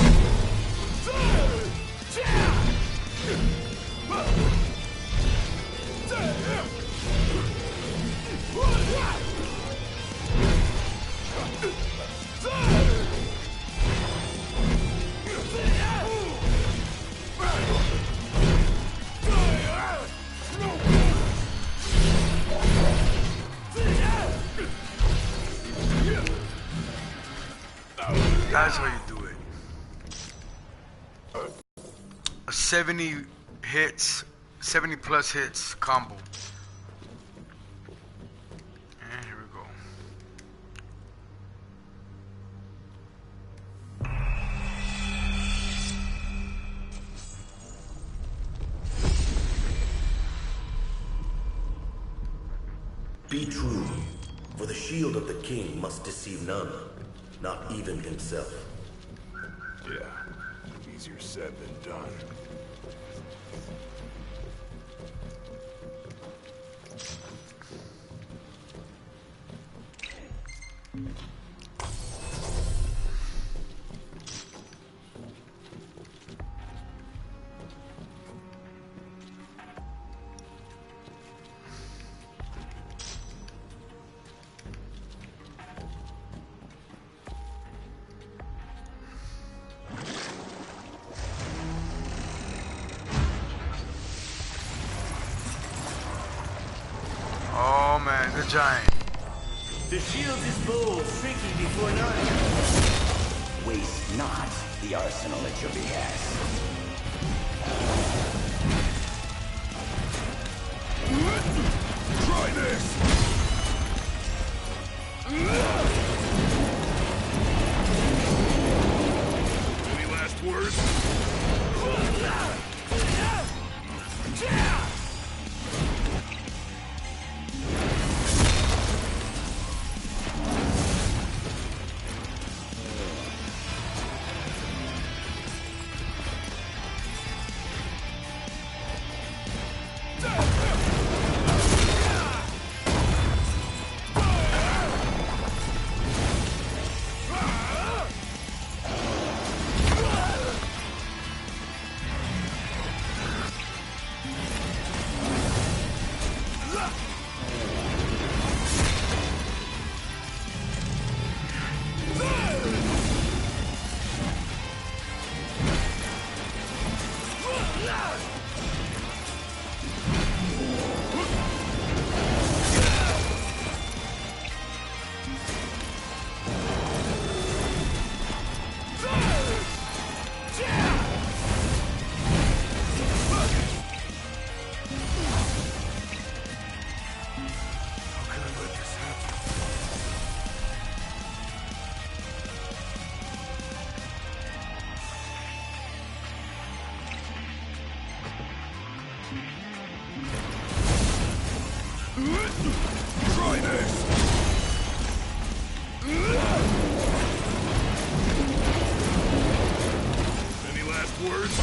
That's how you do it. 70 hits, 70 plus hits combo. And here we go. Be true, for the shield of the king must deceive none, not even himself. Yeah, easier said than done. Oh man, the giant. The shield is bold, shrinking before none. Waste not the arsenal at your behest. Try this! Any last words? Try this! Any last words?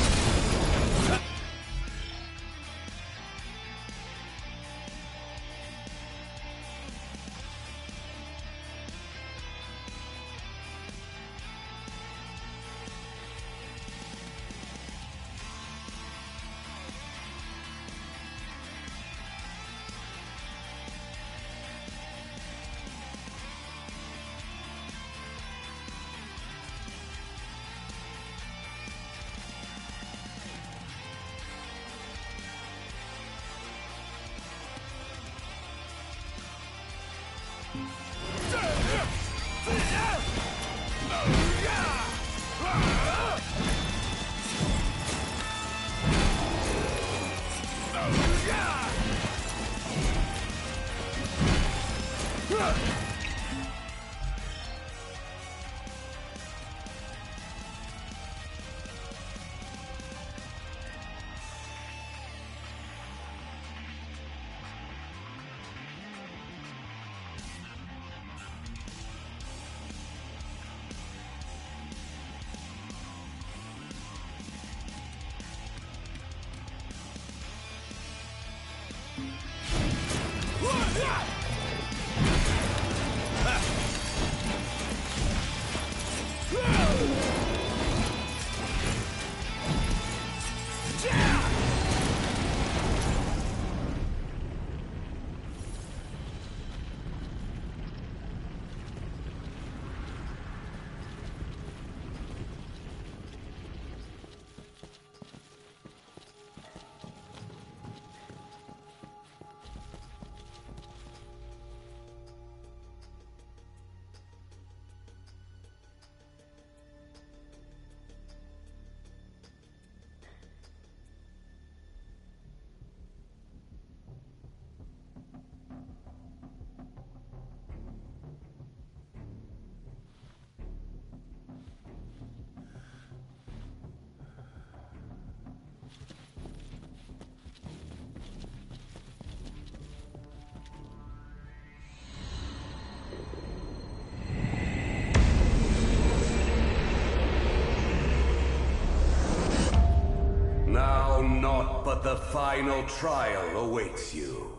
Now naught but the final trial awaits you.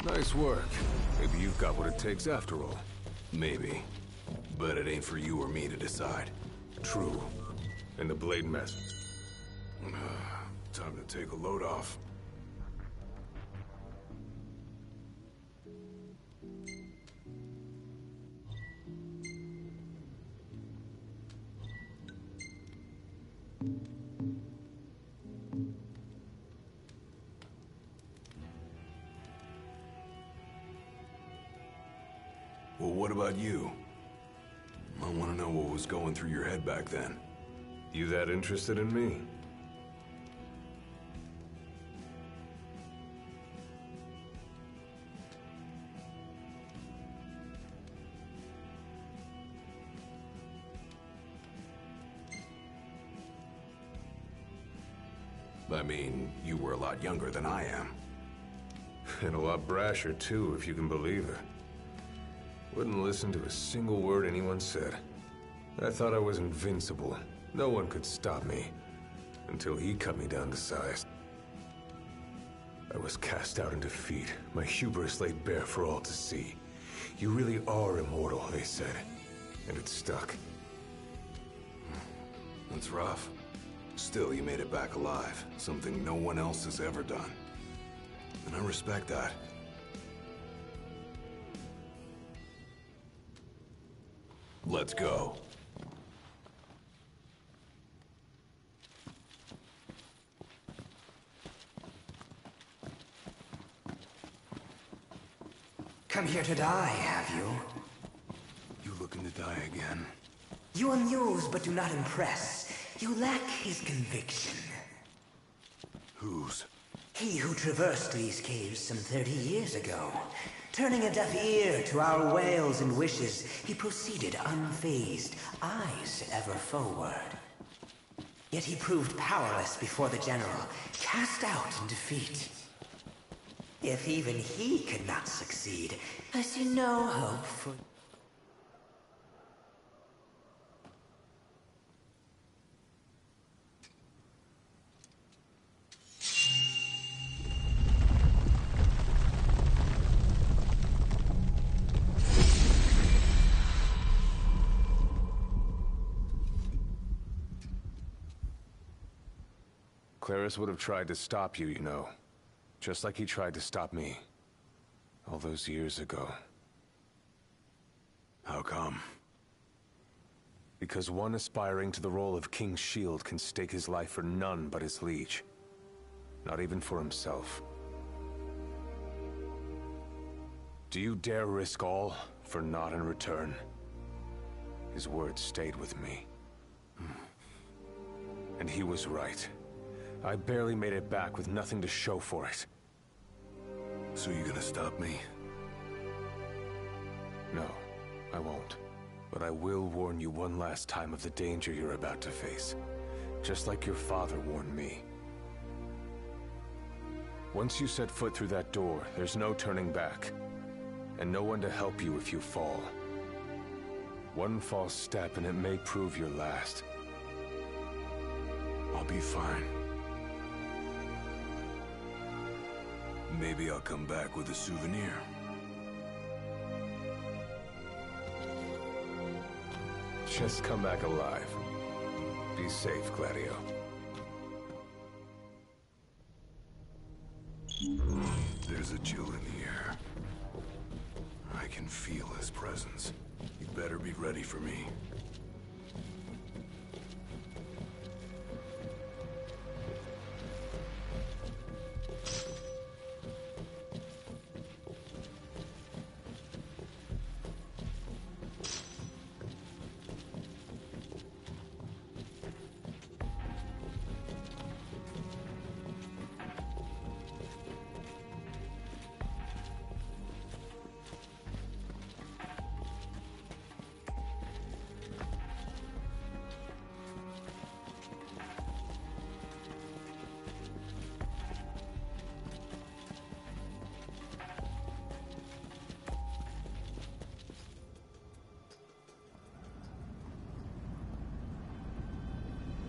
Nice work. Maybe you've got what it takes after all. Maybe. But it ain't for you or me to decide. True. And the blade mess. Time to take a load off. Well, what about you? I want to know what was going through your head back then. You that interested in me? I mean, you were a lot younger than I am. And a lot brasher, too, if you can believe it. Wouldn't listen to a single word anyone said. I thought I was invincible. No one could stop me. Until he cut me down to size. I was cast out in defeat, my hubris laid bare for all to see. You really are immortal, they said. And it stuck. That's rough. Still, you made it back alive. Something no one else has ever done. And I respect that. Let's go. Come here to die, have you? You looking to die again? You amuse but do not impress. You lack his conviction. Whose? He who traversed these caves some 30 years ago. Turning a deaf ear to our wails and wishes, he proceeded unfazed, eyes ever forward. Yet he proved powerless before the general, cast out in defeat. If even he could not succeed, I see no hope for... Claris would have tried to stop you, you know. Just like he tried to stop me. All those years ago. How come? Because one aspiring to the role of King's Shield can stake his life for none but his liege. Not even for himself. Do you dare risk all for naught in return? His words stayed with me. And he was right. I barely made it back with nothing to show for it. So you gonna stop me? No, I won't. But I will warn you one last time of the danger you're about to face. Just like your father warned me. Once you set foot through that door, there's no turning back. And no one to help you if you fall. One false step and it may prove your last. I'll be fine. Maybe I'll come back with a souvenir. Just come back alive. Be safe, Gladio. There's a chill in the air. I can feel his presence. You better be ready for me.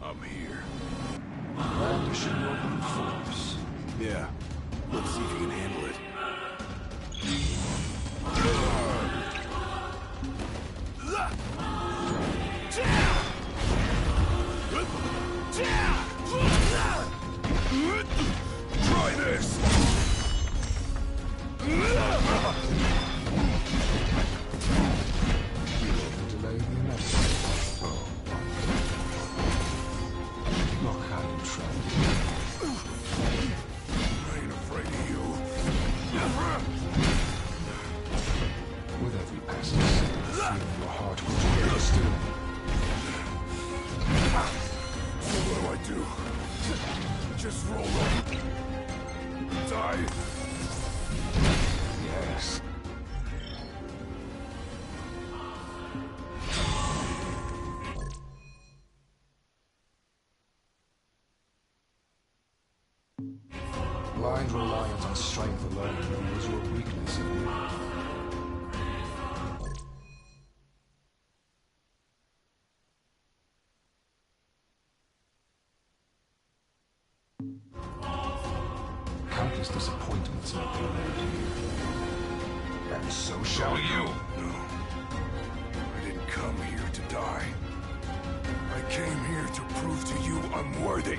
I'm here. Brandishing your brute force. Yeah. Let's see if you can handle it. Try this! Delay the inevitable. Look how you try. I ain't afraid of you. With every passing second, feeling your heart will grow still. So what do? Just roll up. Die? Yes. Blind reliance on strength alone reveals your weakness in me. Countless disappointments have been led here. And so shall you. No. I didn't come here to die. I came here to prove to you I'm worthy.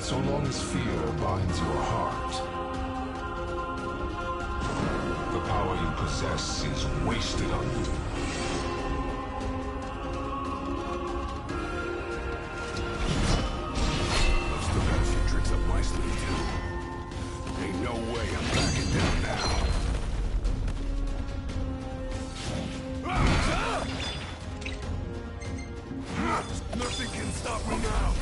So long as fear binds your heart, the power you possess is wasted on you. That's the medicine tricks up my sleeve, too. Ain't no way I'm backing down now. Nothing can stop me now.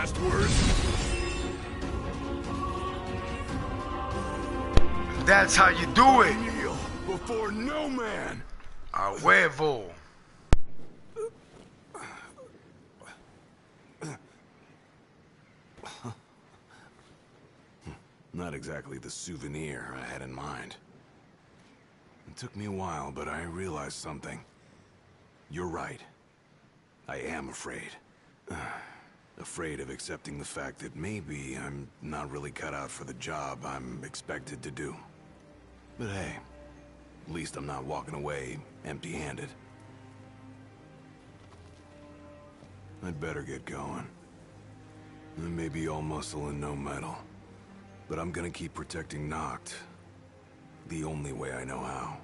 last words? That's how you do it. Kneel before no man. A huevo. Not exactly the souvenir I had in mind. It took me a while, but I realized something. You're right. I am afraid. Afraid of accepting the fact that maybe I'm not really cut out for the job I'm expected to do. But hey, at least I'm not walking away empty-handed. I'd better get going. I may be all muscle and no metal, but I'm gonna keep protecting Noct the only way I know how.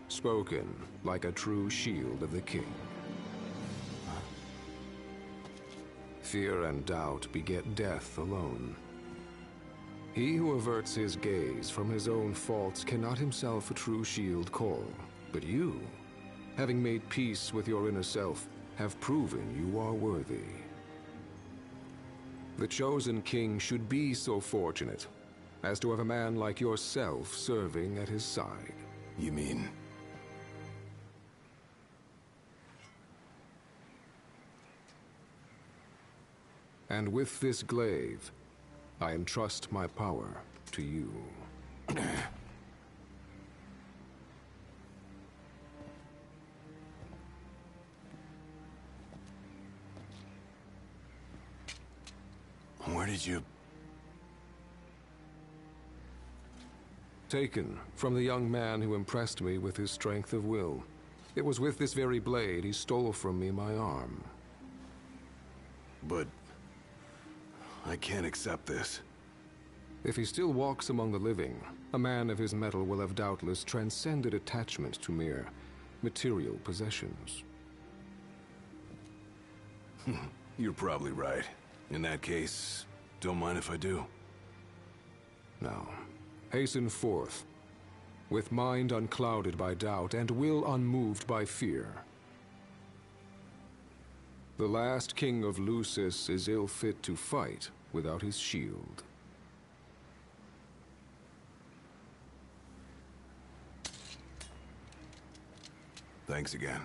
Spoken like a true shield of the king. Fear and doubt beget death alone. He who averts his gaze from his own faults cannot himself a true shield call. But you, having made peace with your inner self, have proven you are worthy. The chosen king should be so fortunate as to have a man like yourself serving at his side. You mean? And with this glaive, I entrust my power to you. Where did you... Taken from the young man who impressed me with his strength of will. It was with this very blade he stole from me my arm. But... I can't accept this. If he still walks among the living, a man of his mettle will have doubtless transcended attachment to mere material possessions. You're probably right. In that case, don't mind if I do. Now, hasten forth, with mind unclouded by doubt and will unmoved by fear. The last king of Lucis is ill fit to fight without his shield. Thanks again.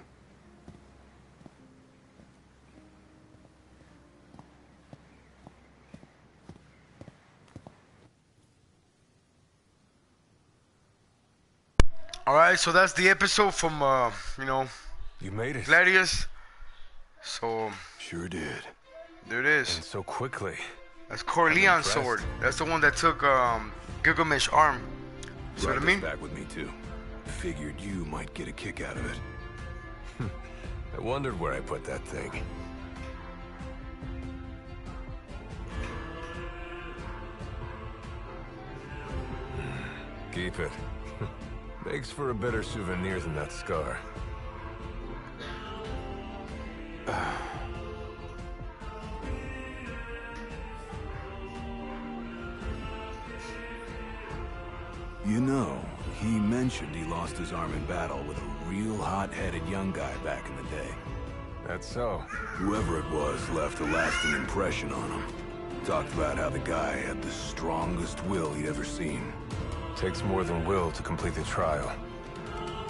Alright, so that's the episode from, You made it. Gladius. So... Sure did. There it is. And so quickly. That's Corleone's sword. That's the one that took, Gilgamesh's arm. See what I mean? Back with me, too. Figured you might get a kick out of it. I wondered where I put that thing. Keep it. Makes for a better souvenir than that scar. You know, he mentioned he lost his arm in battle with a real hot-headed young guy back in the day. That's so. Whoever it was left a lasting impression on him. Talked about how the guy had the strongest will he'd ever seen. Takes more than will to complete the trial.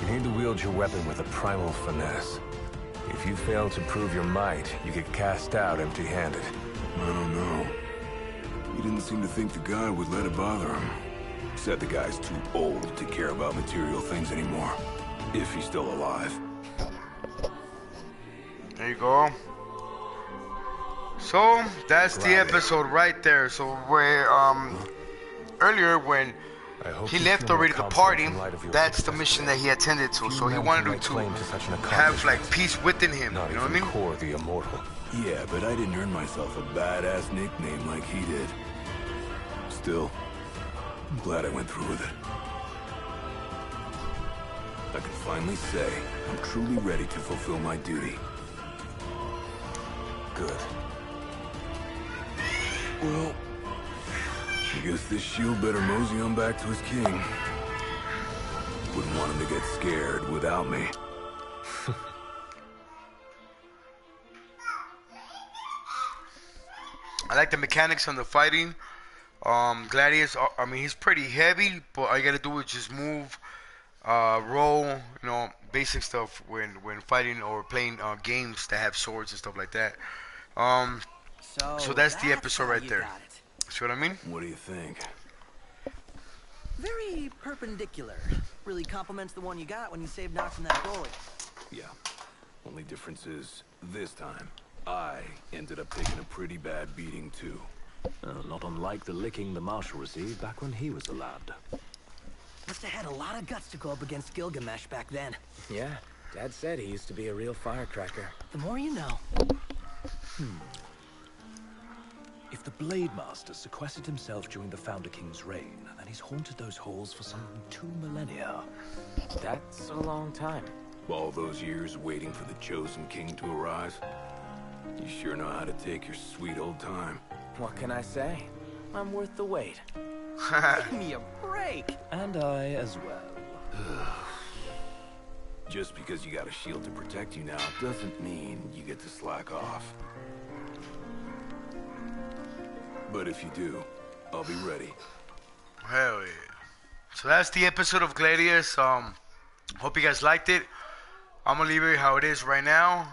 You need to wield your weapon with a primal finesse. If you fail to prove your might, you get cast out empty-handed. I don't know. He didn't seem to think the guy would let it bother him. Said the guy's too old to care about material things anymore. If he's still alive. There you go. So, that's the episode right there. So, where, earlier when he left already the party, that's the mission that he attended to. So he wanted to have like peace within him, you know what I mean? Core the immortal. Yeah, but I didn't earn myself a badass nickname like he did. Still, I'm glad I went through with it. I can finally say I'm truly ready to fulfill my duty. Good. Well, I guess this shield better mosey on back to his king. Wouldn't want him to get scared without me. I like the mechanics on the fighting. Gladius, I mean, he's pretty heavy, but all you gotta do is just move, roll, you know, basic stuff when fighting or playing games that have swords and stuff like that. So that's the episode right there. See what I mean? What do you think? Very perpendicular. Really complements the one you got when you saved Nox from that bully. Yeah. Only difference is, this time, I ended up taking a pretty bad beating too. Not unlike the licking the Marshal received back when he was a lad. Must have had a lot of guts to go up against Gilgamesh back then. Yeah, Dad said he used to be a real firecracker. The more you know. If the Blade Master sequestered himself during the Founder King's reign, then he's haunted those halls for some 2 millennia. That's a long time. All those years waiting for the Chosen King to arise? You sure know how to take your sweet old time. What can I say? I'm worth the wait. Give me a break! And I as well. Just because you got a shield to protect you now doesn't mean you get to slack off. But if you do, I'll be ready. Hell yeah. So that's the episode of Gladius. Hope you guys liked it. I'm gonna leave it how it is right now.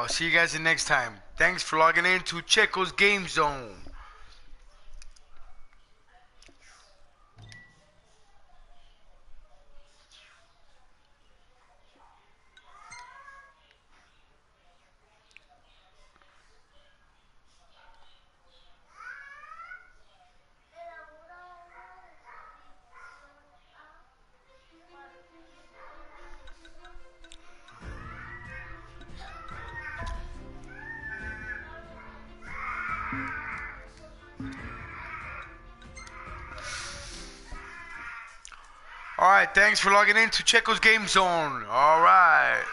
See you guys the next time. Thanks for logging in to Checo's Game Zone. Alright, thanks for logging in to Checo's Game Zone. Alright.